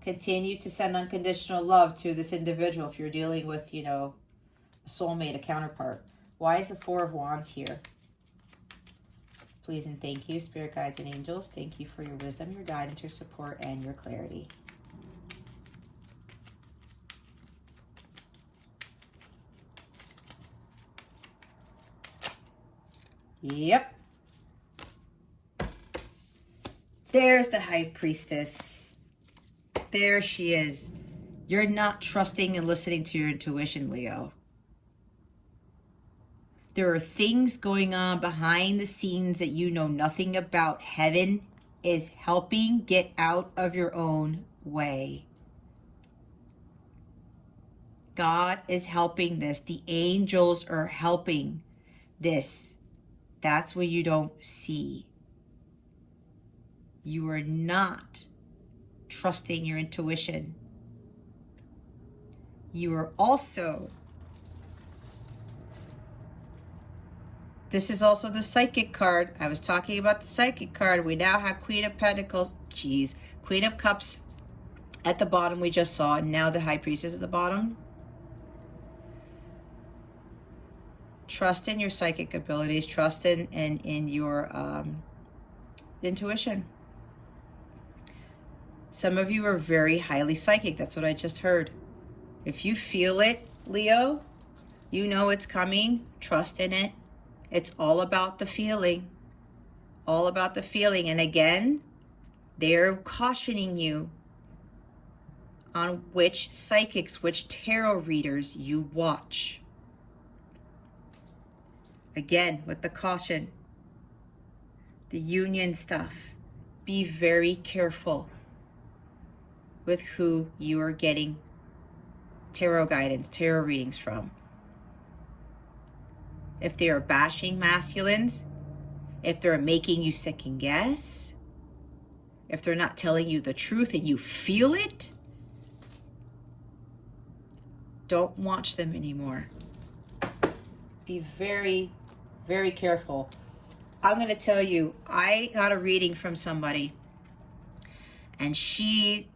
Continue to send unconditional love to this individual if you're dealing with, a soulmate, a counterpart. Why is the Four of Wands here? Please and thank you, Spirit Guides and Angels. Thank you for your wisdom, your guidance, your support, and your clarity. Yep. There's the High Priestess. There she is. You're not trusting and listening to your intuition, Leo. There are things going on behind the scenes that you know nothing about. Heaven is helping get out of your own way. God is helping this. The angels are helping this. That's what you don't see. You are not trusting your intuition. You are also, this is also the Psychic card. I was talking about the Psychic card. We now have Queen of Pentacles. Queen of Cups at the bottom we just saw. And now the High Priestess at the bottom. Trust in your psychic abilities. Trust in your intuition. Some of you are very highly psychic. That's what I just heard. If you feel it, Leo, you know it's coming. Trust in it. It's all about the feeling. All about the feeling. And again, they're cautioning you on which psychics, which tarot readers you watch. Again, with the caution, the union stuff. Be very careful with who you are getting tarot guidance, tarot readings from. If they are bashing masculines, if they're making you second guess, if they're not telling you the truth and you feel it, don't watch them anymore. Be very, very careful. I'm going to tell you, I got a reading from somebody, and she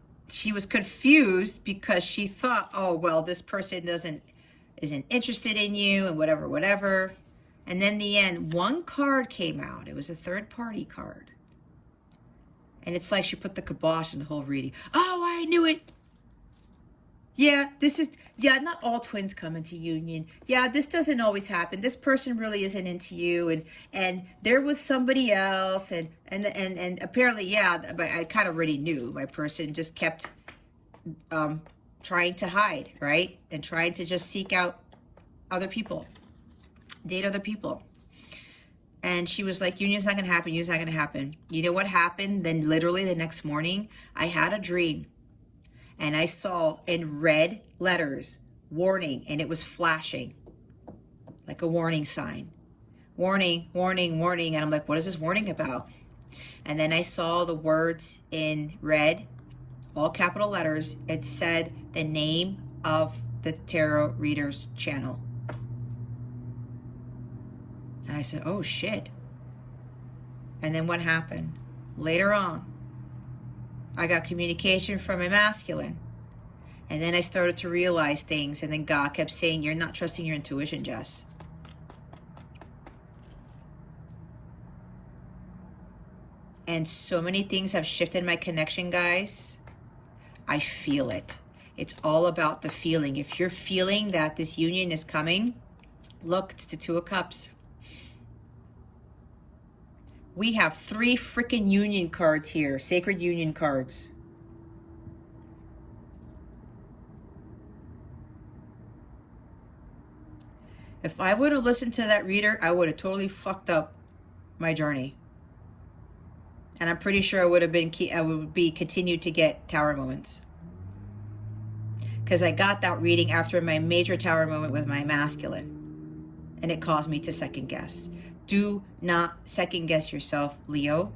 was confused because she thought, oh, well, this person isn't interested in you and whatever. And then in the end, one card came out. It was a third party card. And it's like she put the kibosh in the whole reading. Oh, I knew it. Yeah, not all twins come into union. Yeah, this doesn't always happen. This person really isn't into you, and they're with somebody else, and apparently, yeah, but I kind of already knew. My person just kept trying to hide, right? And trying to just seek out other people, date other people. And she was like, union's not going to happen, union's not going to happen. You know what happened? Then literally the next morning, I had a dream. And I saw in red letters, warning, and it was flashing like a warning sign. Warning, warning, warning. And I'm like, what is this warning about? And then I saw the words in red, all capital letters. It said the name of the tarot readers channel. And I said, oh shit. And then what happened? Later on, I got communication from a masculine. And then I started to realize things. And then God kept saying, you're not trusting your intuition, Jess. And so many things have shifted my connection, guys. I feel it. It's all about the feeling. If you're feeling that this union is coming, look, it's the Two of Cups. We have 3 freaking union cards here, sacred union cards. If I would have listened to that reader, I would have totally fucked up my journey. And I'm pretty sure I would be continued to get tower moments. Because I got that reading after my major tower moment with my masculine. And it caused me to second guess. Do not second guess yourself, Leo.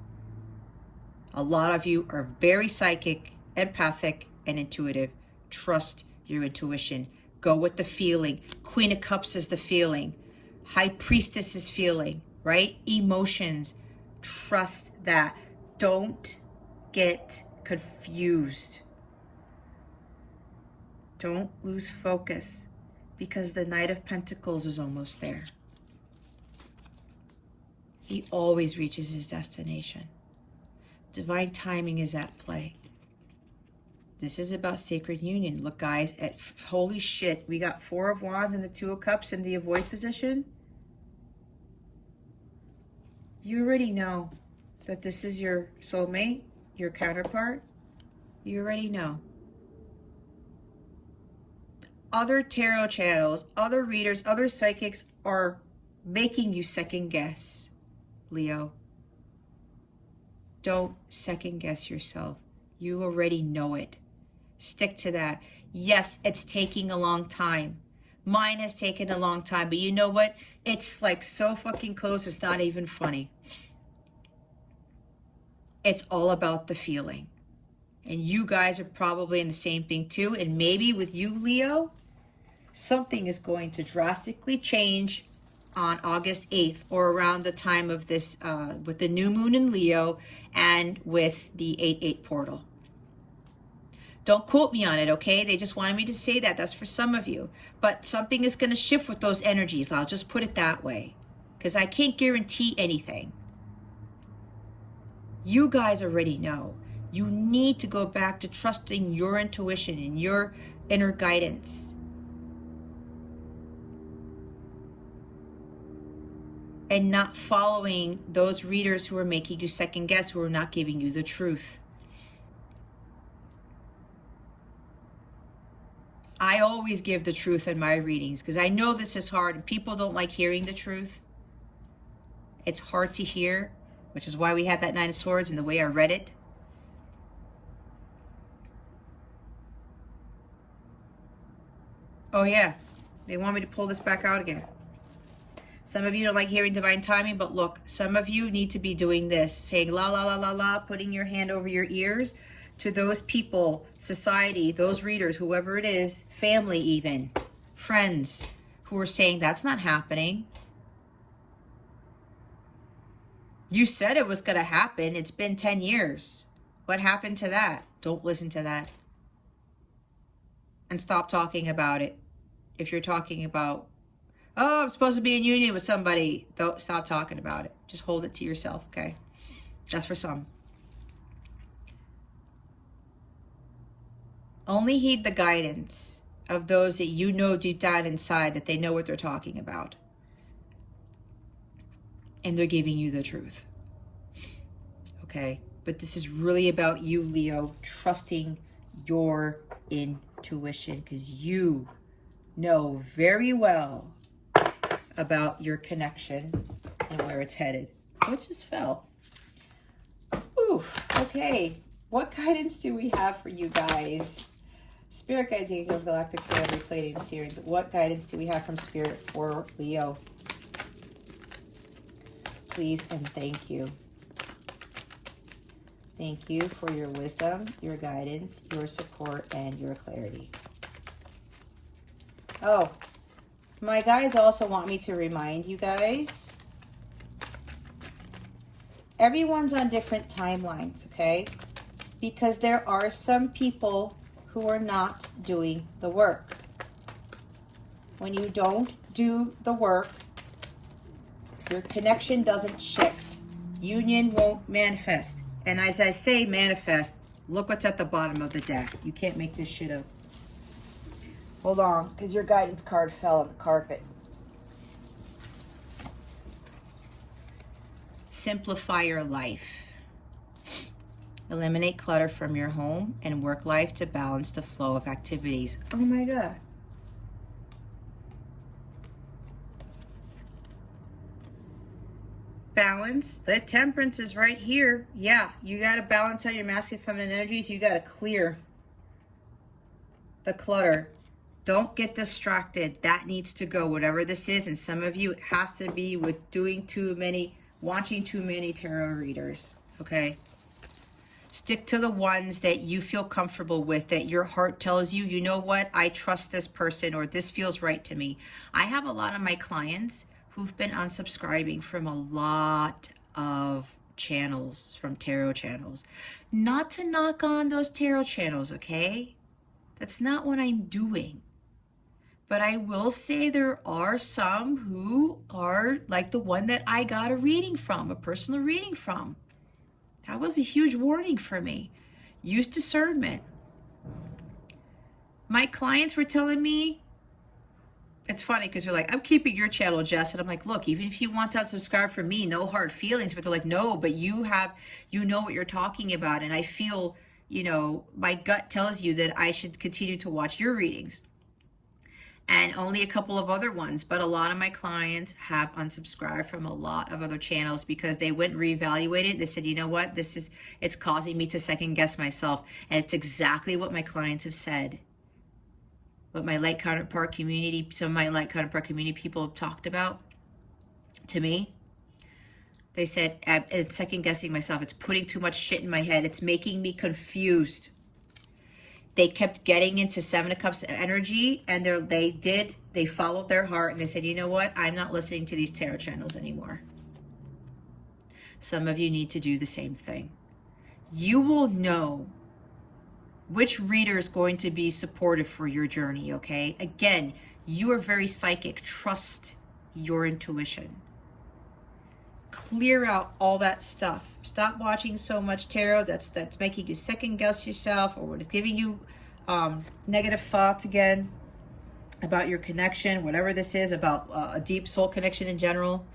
A lot of you are very psychic, empathic, and intuitive. Trust your intuition. Go with the feeling. Queen of Cups is the feeling. High Priestess is feeling, right? Emotions. Trust that. Don't get confused. Don't lose focus because the Knight of Pentacles is almost there. He always reaches his destination. Divine timing is at play. This is about sacred union. Look, guys, holy shit, we got 4 of Wands and the 2 of Cups in the avoid position. You already know that this is your soulmate, your counterpart. You already know. Other tarot channels, other readers, other psychics are making you second guess, Leo. Don't second guess yourself. You already know it. Stick to that. Yes, it's taking a long time. Mine has taken a long time, but you know what? It's like so fucking close, it's not even funny. It's all about the feeling. And you guys are probably in the same thing too. And maybe with you, Leo, something is going to drastically change on August 8th or around the time of this, with the new moon in Leo and with the 8/8 portal. Don't quote me on it, okay? They just wanted me to say that. That's for some of you. But something is going to shift with those energies. I'll just put it that way. Because I can't guarantee anything. You guys already know. You need to go back to trusting your intuition and your inner guidance. And not following those readers who are making you second guess, who are not giving you the truth. I always give the truth in my readings because I know this is hard and people don't like hearing the truth. It's hard to hear, which is why we had that Nine of Swords and the way I read it. Oh yeah, they want me to pull this back out again. Some of you don't like hearing divine timing, but look, some of you need to be doing this, saying la la la la la, putting your hand over your ears to those people, society, those readers, whoever it is, family even, friends, who are saying that's not happening. You said it was going to happen. It's been 10 years. What happened to that? Don't listen to that. And stop talking about it. If you're talking about, oh, I'm supposed to be in union with somebody, don't stop talking about it. Just hold it to yourself, okay? That's for some. Only heed the guidance of those that you know deep down inside that they know what they're talking about. And they're giving you the truth. Okay? But this is really about you, Leo, trusting your intuition because you know very well about your connection and where it's headed. It just fell. Oof. Okay. What guidance do we have for you guys? Spirit guides, angels, galactic family, Pleiadian series. What guidance do we have from Spirit for Leo? Please and thank you. Thank you for your wisdom, your guidance, your support, and your clarity. Oh, my guides also want me to remind you guys, everyone's on different timelines, okay? Because there are some people who are not doing the work. When you don't do the work, your connection doesn't shift. Union won't manifest. And as I say manifest, look what's at the bottom of the deck. You can't make this shit up. Hold on, because your guidance card fell on the carpet. Simplify your life. Eliminate clutter from your home and work life to balance the flow of activities. Oh my God. Balance. The temperance is right here. Yeah, you got to balance out your masculine feminine energies. You got to clear the clutter. Don't get distracted. That needs to go, whatever this is. And some of you, it has to be with doing too many, watching too many tarot readers. Okay? Stick to the ones that you feel comfortable with, that your heart tells you, you know what, I trust this person, or this feels right to me. I have a lot of my clients who've been unsubscribing from a lot of channels, from tarot channels. Not to knock on those tarot channels, okay? That's not what I'm doing. But I will say there are some who are like the one that I got a reading from, a personal reading from. That was a huge warning for me. Use discernment. My clients were telling me, it's funny because they're like, I'm keeping your channel, Jess. And I'm like, look, even if you want to unsubscribe from me, no hard feelings. But they're like, no, but you know what you're talking about. And I feel, my gut tells you that I should continue to watch your readings. And only a couple of other ones, but a lot of my clients have unsubscribed from a lot of other channels because they went and reevaluated. They said, you know what, it's causing me to second guess myself. And it's exactly what my clients have said. What my light counterpart community, some of my light counterpart community people have talked about to me. They said, it's second guessing myself. It's putting too much shit in my head. It's making me confused. They kept getting into Seven of Cups energy, and they followed their heart, and they said, you know what? I'm not listening to these tarot channels anymore. Some of you need to do the same thing. You will know which reader is going to be supportive for your journey, okay? Again, you are very psychic. Trust your intuition. Clear out all that stuff. Stop watching so much tarot that's making you second guess yourself, or it's giving you negative thoughts again about your connection, whatever this is, about a deep soul connection in general.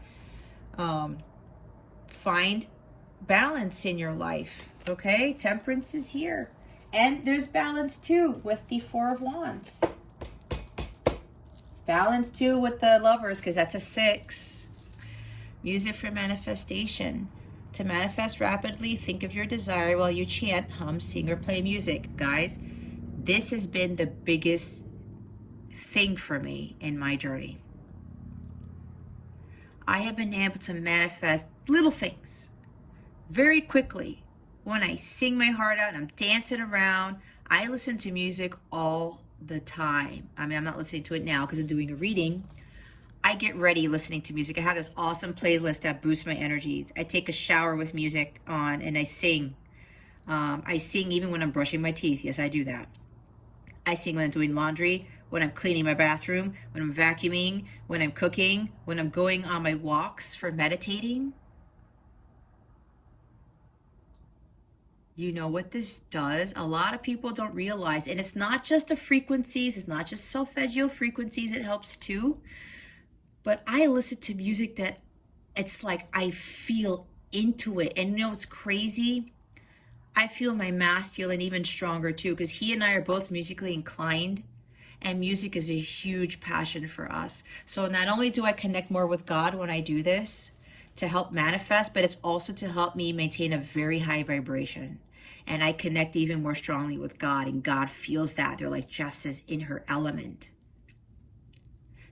Find balance in your life, okay? Temperance is here. And there's balance too with the Four of Wands. Balance too with the Lovers, because that's a 6. Music for manifestation. To manifest rapidly, think of your desire while you chant, hum, sing, or play music. Guys, this has been the biggest thing for me in my journey. I have been able to manifest little things very quickly. When I sing my heart out and I'm dancing around, I listen to music all the time. I mean, I'm not listening to it now because I'm doing a reading. I get ready listening to music. I have this awesome playlist that boosts my energies. I take a shower with music on and I sing. I sing even when I'm brushing my teeth. Yes, I do that. I sing when I'm doing laundry, when I'm cleaning my bathroom, when I'm vacuuming, when I'm cooking, when I'm going on my walks for meditating. You know what this does? A lot of people don't realize, and it's not just the frequencies, it's not just solfeggio frequencies, it helps too. But I listen to music that it's like I feel into it. And you know what's crazy? I feel my masculine even stronger too, because he and I are both musically inclined, and music is a huge passion for us. So not only do I connect more with God when I do this to help manifest, but it's also to help me maintain a very high vibration. And I connect even more strongly with God, and God feels that. They're like Jess is in her element.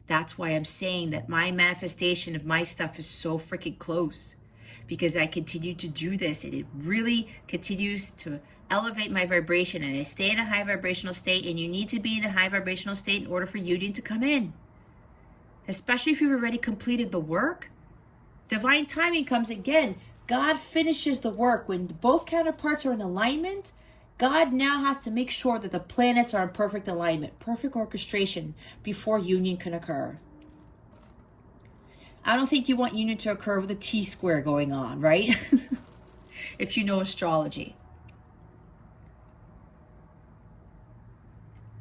That's why I'm saying that my manifestation of my stuff is so freaking close, because I continue to do this and it really continues to elevate my vibration, and I stay in a high vibrational state. And you need to be in a high vibrational state in order for union to come in, especially if you've already completed the work. Divine timing comes again. God finishes the work. When both counterparts are in alignment, God now has to make sure that the planets are in perfect alignment, perfect orchestration before union can occur. I don't think you want union to occur with a T-square going on, right? If you know astrology.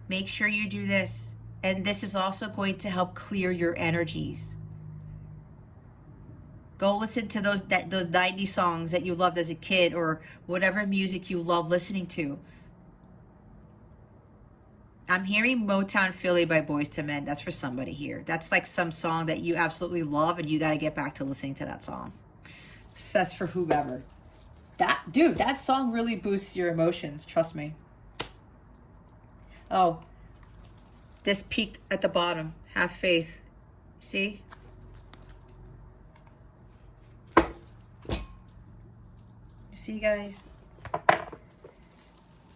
Make sure you do this. And this is also going to help clear your energies. Go listen to those 90 songs that you loved as a kid, or whatever music you love listening to. I'm hearing Motown Philly by Boyz II Men. That's for somebody here. That's like some song that you absolutely love, and you got to get back to listening to that song. So that's for whoever. That song really boosts your emotions. Trust me. Oh, this peaked at the bottom. Have faith. See? See, guys?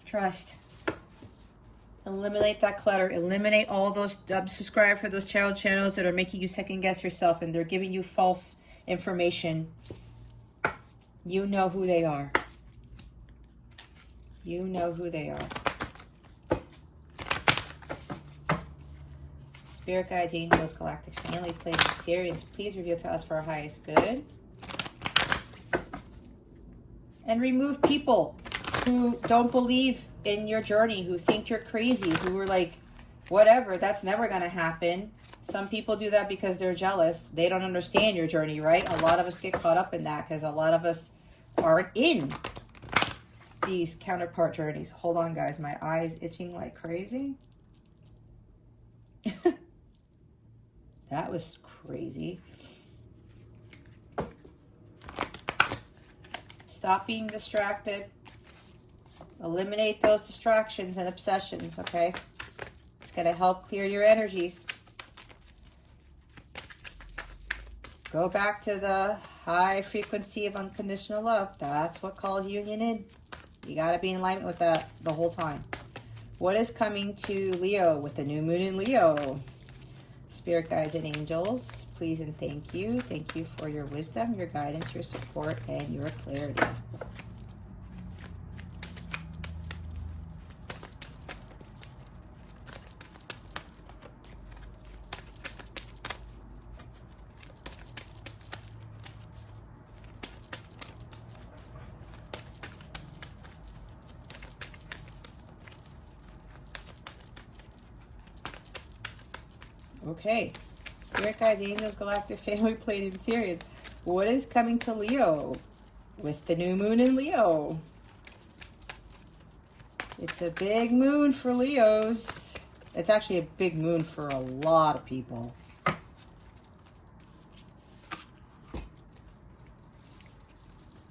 Trust. Eliminate that clutter. Eliminate all those. Subscribe for those tarot channels that are making you second guess yourself, and they're giving you false information. You know who they are. You know who they are. Spirit guides, angels, galactic family, places, Syrians, please reveal to us for our highest good. And remove people who don't believe in your journey, who think you're crazy, who are like, whatever, that's never going to happen. Some people do that because they're jealous. They don't understand your journey, right? A lot of us get caught up in that because a lot of us aren't in these counterpart journeys. Hold on, guys. My eye's itching like crazy. That was crazy. Stop being distracted. Eliminate those distractions and obsessions, okay? It's going to help clear your energies. Go back to the high frequency of unconditional love. That's what calls union in. You got to be in alignment with that the whole time. What is coming to Leo with the new moon in Leo? Spirit guides and angels, please and thank you. Thank you for your wisdom, your guidance, your support, and your clarity. Okay. Spirit guides, angels, galactic family, Pleiadian Sirians. What is coming to Leo with the new moon in Leo? It's a big moon for Leos. It's actually a big moon for a lot of people.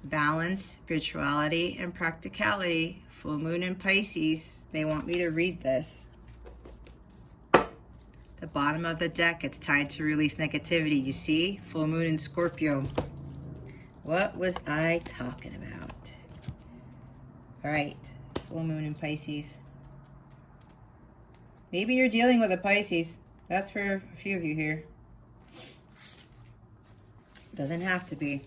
Balance, spirituality, and practicality. Full moon in Pisces. They want me to read this. The bottom of the deck, it's time to release negativity. You see? Full moon in Scorpio. What was I talking about? All right. Full moon in Pisces. Maybe you're dealing with a Pisces. That's for a few of you here. Doesn't have to be.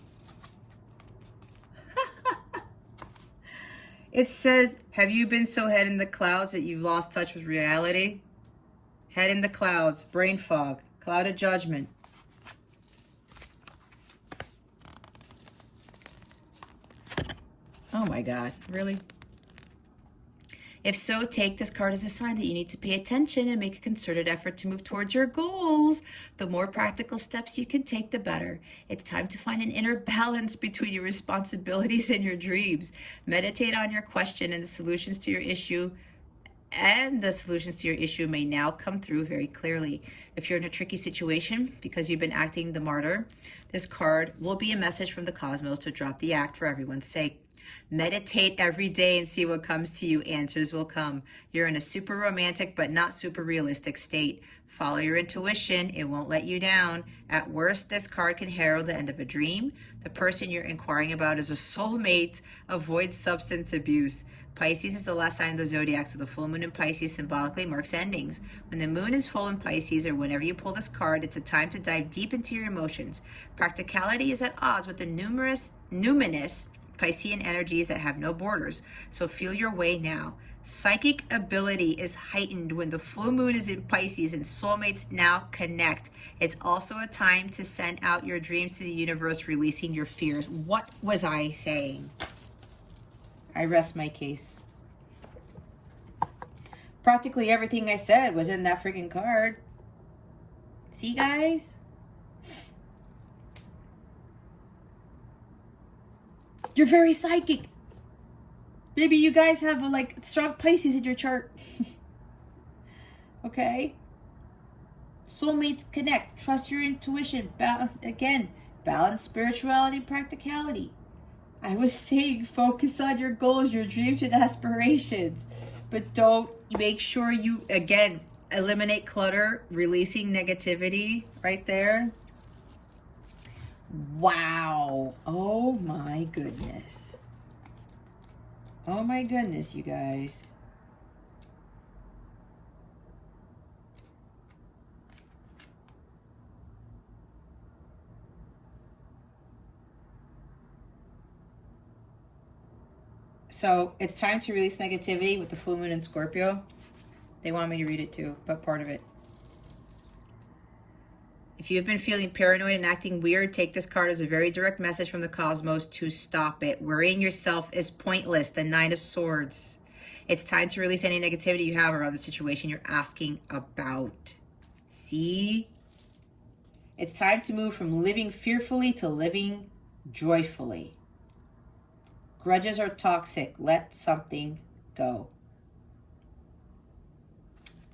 It says, have you been so head in the clouds that you've lost touch with reality? Head in the clouds, brain fog, cloud of judgment. Oh my God, really? If so, take this card as a sign that you need to pay attention and make a concerted effort to move towards your goals. The more practical steps you can take, the better. It's time to find an inner balance between your responsibilities and your dreams. Meditate on your question and the solutions to your issue. And the solutions to your issue may now come through very clearly. If you're in a tricky situation because you've been acting the martyr, this card will be a message from the cosmos to drop the act for everyone's sake. Meditate every day and see what comes to you. Answers will come. You're in a super romantic but not super realistic state. Follow your intuition. It won't let you down. At worst, this card can herald the end of a dream. The person you're inquiring about is a soulmate. Avoid substance abuse. Pisces is the last sign of the zodiac, so the full moon in Pisces symbolically marks endings. When the moon is full in Pisces, or whenever you pull this card, it's a time to dive deep into your emotions. Practicality is at odds with the numinous Piscean energies that have no borders, so feel your way now. Psychic ability is heightened when the full moon is in Pisces and soulmates now connect. It's also a time to send out your dreams to the universe, releasing your fears. What was I saying? I rest my case. Practically everything I said was in that freaking card. See, guys? You're very psychic. Maybe you guys have a strong Pisces in your chart. Okay? Soulmates connect. Trust your intuition. Balance spirituality and practicality. I was saying focus on your goals, your dreams, and aspirations. But don't make sure you, again, eliminate clutter, releasing negativity right there. Wow. Oh my goodness. Oh my goodness, you guys. So it's time to release negativity with the full moon in Scorpio. They want me to read it too, but part of it. If you've been feeling paranoid and acting weird, take this card as a very direct message from the cosmos to stop it. Worrying yourself is pointless. The Nine of Swords. It's time to release any negativity you have around the situation you're asking about. See? It's time to move from living fearfully to living joyfully. Grudges are toxic. Let something go.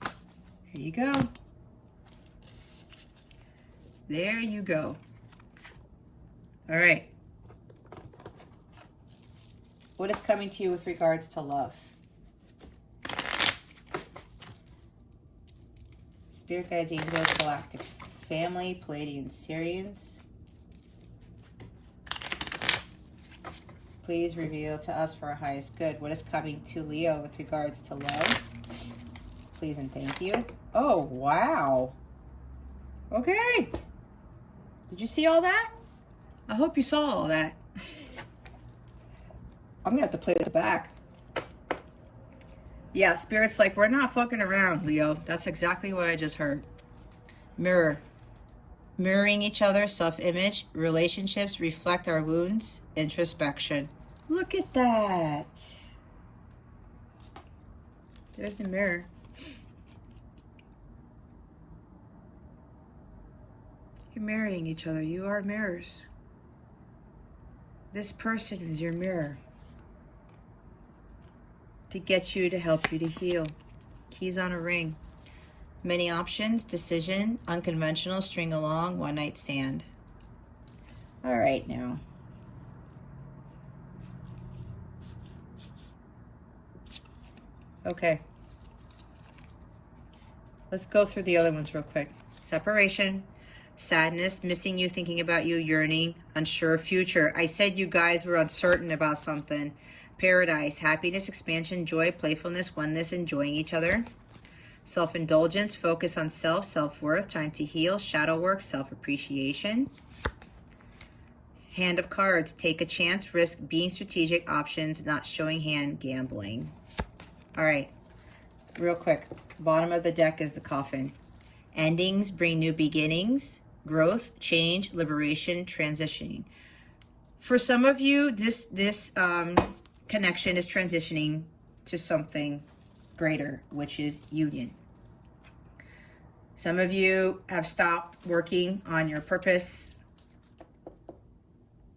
There you go. There you go. All right. What is coming to you with regards to love? Spirit guides, angels, galactic family, Pleiadian Sirians. Please reveal to us for our highest good. What is coming to Leo with regards to love? Please and thank you. Oh, wow. Okay. Did you see all that? I hope you saw all that. I'm going to have to play this back. Yeah, Spirit's like, we're not fucking around, Leo. That's exactly what I just heard. Mirror. Mirroring each other, self-image, relationships reflect our wounds, introspection. Look at that. There's the mirror. You're marrying each other. You are mirrors. This person is your mirror to get you, to help you to heal. Keys on a ring. Many options, decision, unconventional, string along, one night stand. All right now. Okay. Let's go through the other ones real quick. Separation, sadness, missing you, thinking about you, yearning, unsure future. I said you guys were uncertain about something. Paradise, happiness, expansion, joy, playfulness, oneness, enjoying each other. Self-indulgence, focus on self, self-worth, time to heal, shadow work, self-appreciation. Hand of cards, take a chance, risk, being strategic, options, not showing hand, gambling. All right, real quick. Bottom of the deck is the Coffin. Endings bring new beginnings, growth, change, liberation, transitioning. For some of you, this connection is transitioning to something greater, which is union. Some of you have stopped working on your purpose.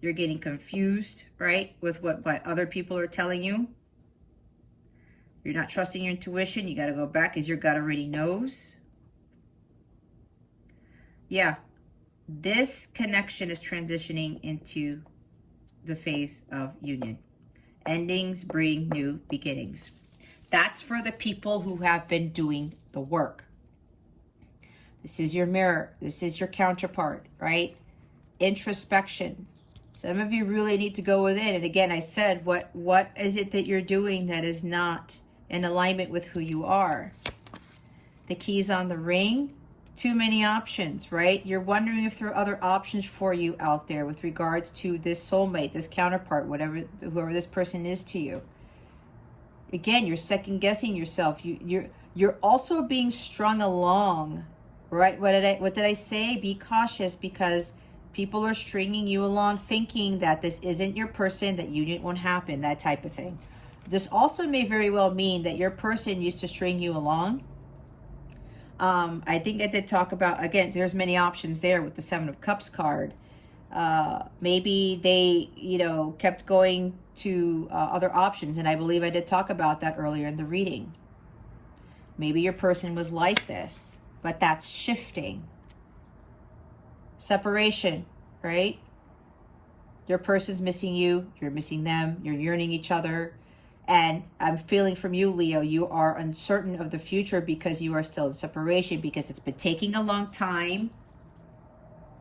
You're getting confused, right, with what other people are telling you. You're not trusting your intuition. You got to go back because your gut already knows. Yeah, this connection is transitioning into the phase of union. Endings bring new beginnings. That's for the people who have been doing the work. This is your mirror. This is your counterpart, right? Introspection. Some of you really need to go within. And again, I said, what is it that you're doing that is not in alignment with who you are? The keys on the ring. Too many options, right? You're wondering if there are other options for you out there with regards to this soulmate, this counterpart, whoever this person is to you. Again, you're second guessing yourself. You're also being strung along, right? What did I say? Be cautious, because people are stringing you along thinking that this isn't your person, that union won't happen, that type of thing. This also may very well mean that your person used to string you along. I think I did talk about, again, there's many options there with the Seven of Cups card. Maybe they, kept going to other options. And I believe I did talk about that earlier in the reading. Maybe your person was like this, but that's shifting. Separation, right? Your person's missing you. You're missing them. You're yearning each other. And I'm feeling from you, Leo, you are uncertain of the future because you are still in separation, because it's been taking a long time.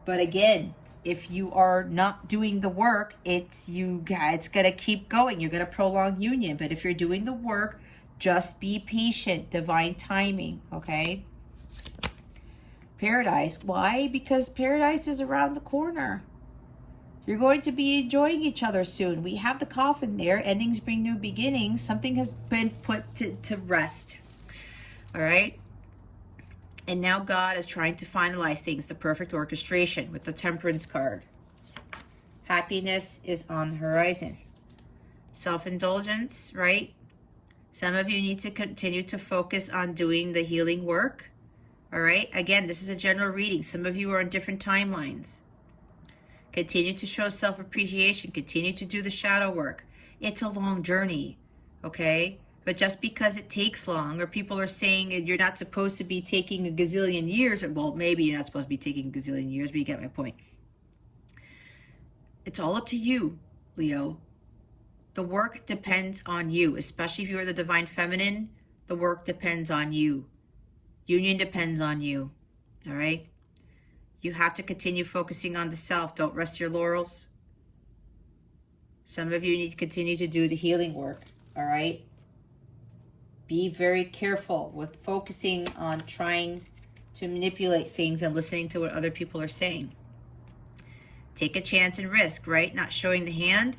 But again, if you are not doing the work, it's going to keep going. You're going to prolong union. But if you're doing the work, just be patient. Divine timing, okay? Paradise. Why? Because paradise is around the corner. You're going to be enjoying each other soon. We have the Coffin there. Endings bring new beginnings. Something has been put to rest. All right? And now God is trying to finalize things, the perfect orchestration with the Temperance card. Happiness is on the horizon. Self-indulgence, right? Some of you need to continue to focus on doing the healing work. All right? Again, this is a general reading. Some of you are on different timelines. Continue to show self-appreciation. Continue to do the shadow work. It's a long journey, okay? But just because it takes long, or people are saying you're not supposed to be taking a gazillion years, or well, maybe you're not supposed to be taking a gazillion years, but you get my point. It's all up to you, Leo. The work depends on you, especially if you are the divine feminine. The work depends on you. Union depends on you, all right? You have to continue focusing on the self. Don't rest your laurels. Some of you need to continue to do the healing work, all right? Be very careful with focusing on trying to manipulate things and listening to what other people are saying. Take a chance and risk, right? Not showing the hand.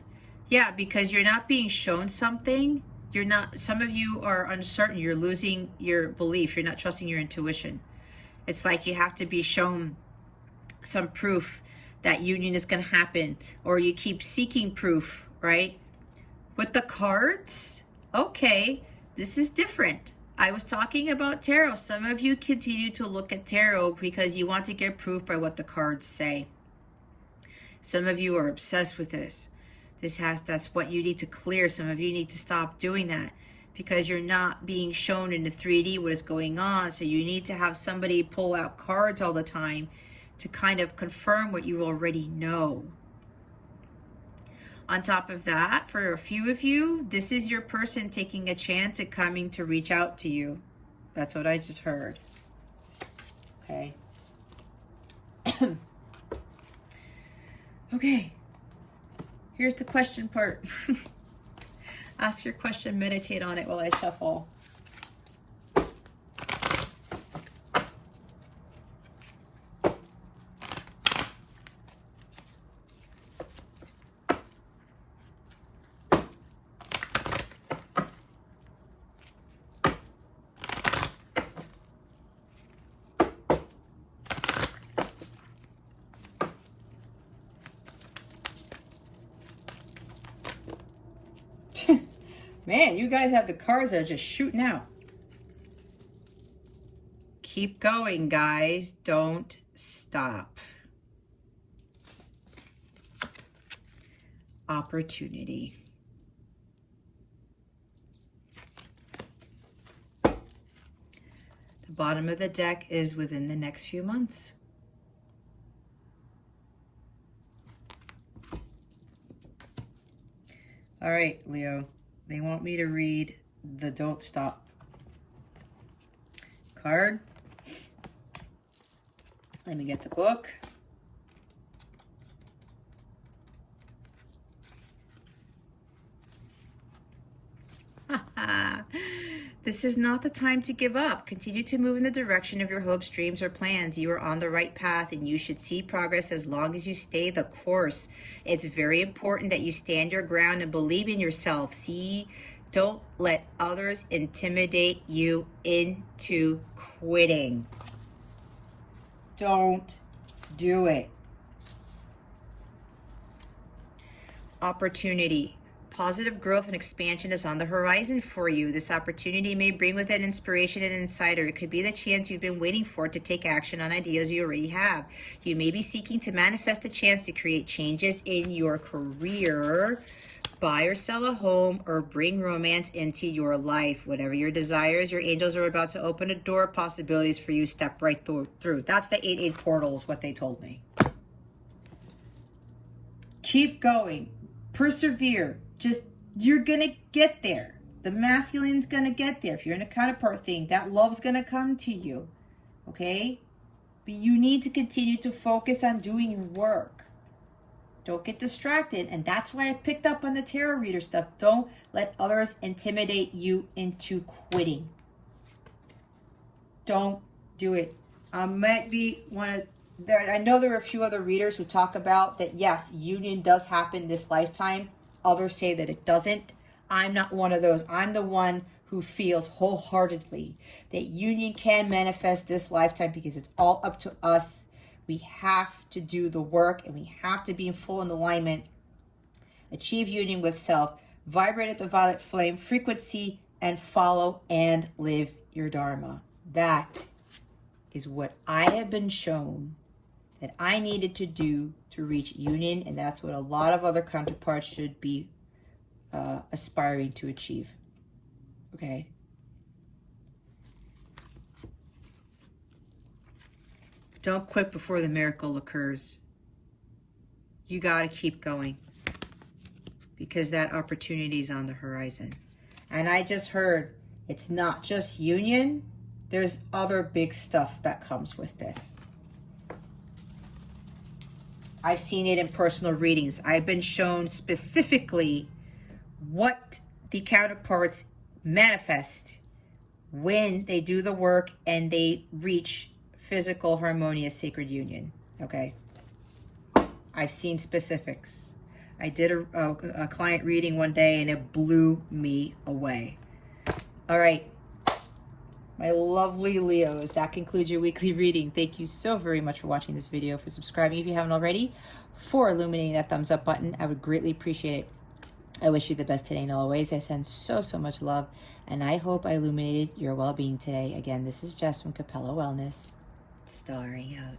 Yeah, because you're not being shown something. Some of you are uncertain. You're losing your belief. You're not trusting your intuition. It's like you have to be shown some proof that union is going to happen, or you keep seeking proof, right? With the cards, okay, this is different. I was talking about tarot. Some of you continue to look at tarot because you want to get proof by what the cards say. Some of you are obsessed with this. That's what you need to clear. Some of you need to stop doing that because you're not being shown in the 3D what is going on. So you need to have somebody pull out cards all the time to kind of confirm what you already know. On top of that, for a few of you, this is your person taking a chance at coming to reach out to you. That's what I just heard. Okay. Okay. Here's the question part. Ask your question, meditate on it while I shuffle. Man, you guys have the cards that are just shooting out. Keep going, guys. Don't stop. Opportunity. The bottom of the deck is within the next few months. All right, Leo. They want me to read the Don't Stop card. Let me get the book. This is not the time to give up. Continue to move in the direction of your hopes, dreams, or plans. You are on the right path and you should see progress as long as you stay the course. It's very important that you stand your ground and believe in yourself. See, don't let others intimidate you into quitting. Don't do it. Opportunity. Positive growth and expansion is on the horizon for you. This opportunity may bring with it inspiration and insider. It could be the chance you've been waiting for to take action on ideas you already have. You may be seeking to manifest a chance to create changes in your career, buy or sell a home, or bring romance into your life. Whatever your desires, your angels are about to open a door of possibilities for you. Step right through. That's the 8-8 portal is what they told me. Keep going. Persevere. You're going to get there. The masculine's going to get there. If you're in a counterpart thing, that love's going to come to you. Okay? But you need to continue to focus on doing your work. Don't get distracted. And that's why I picked up on the tarot reader stuff. Don't let others intimidate you into quitting. Don't do it. Might be I know there are a few other readers who talk about that, yes, union does happen this lifetime. Others say that it doesn't. I'm not one of those. I'm the one who feels wholeheartedly that union can manifest this lifetime because it's all up to us. We have to do the work and we have to be in full alignment. Achieve union with self. Vibrate at the violet flame frequency and follow and live your dharma. That is what I have been shown that I needed to do to reach union, and that's what a lot of other counterparts should be aspiring to achieve. Okay? Don't quit before the miracle occurs. You got to keep going because that opportunity is on the horizon. And I just heard it's not just union. There's other big stuff that comes with this. I've seen it in personal readings. I've been shown specifically what the counterparts manifest when they do the work and they reach physical, harmonious, sacred union. Okay? I've seen specifics. I did a client reading one day and it blew me away. All right. My lovely Leos, that concludes your weekly reading. Thank you so very much for watching this video, for subscribing if you haven't already, for illuminating that thumbs up button. I would greatly appreciate it. I wish you the best today and always. I send so much love, and I hope I illuminated your well-being today. Again, this is Jess from Capella Wellness, starring out.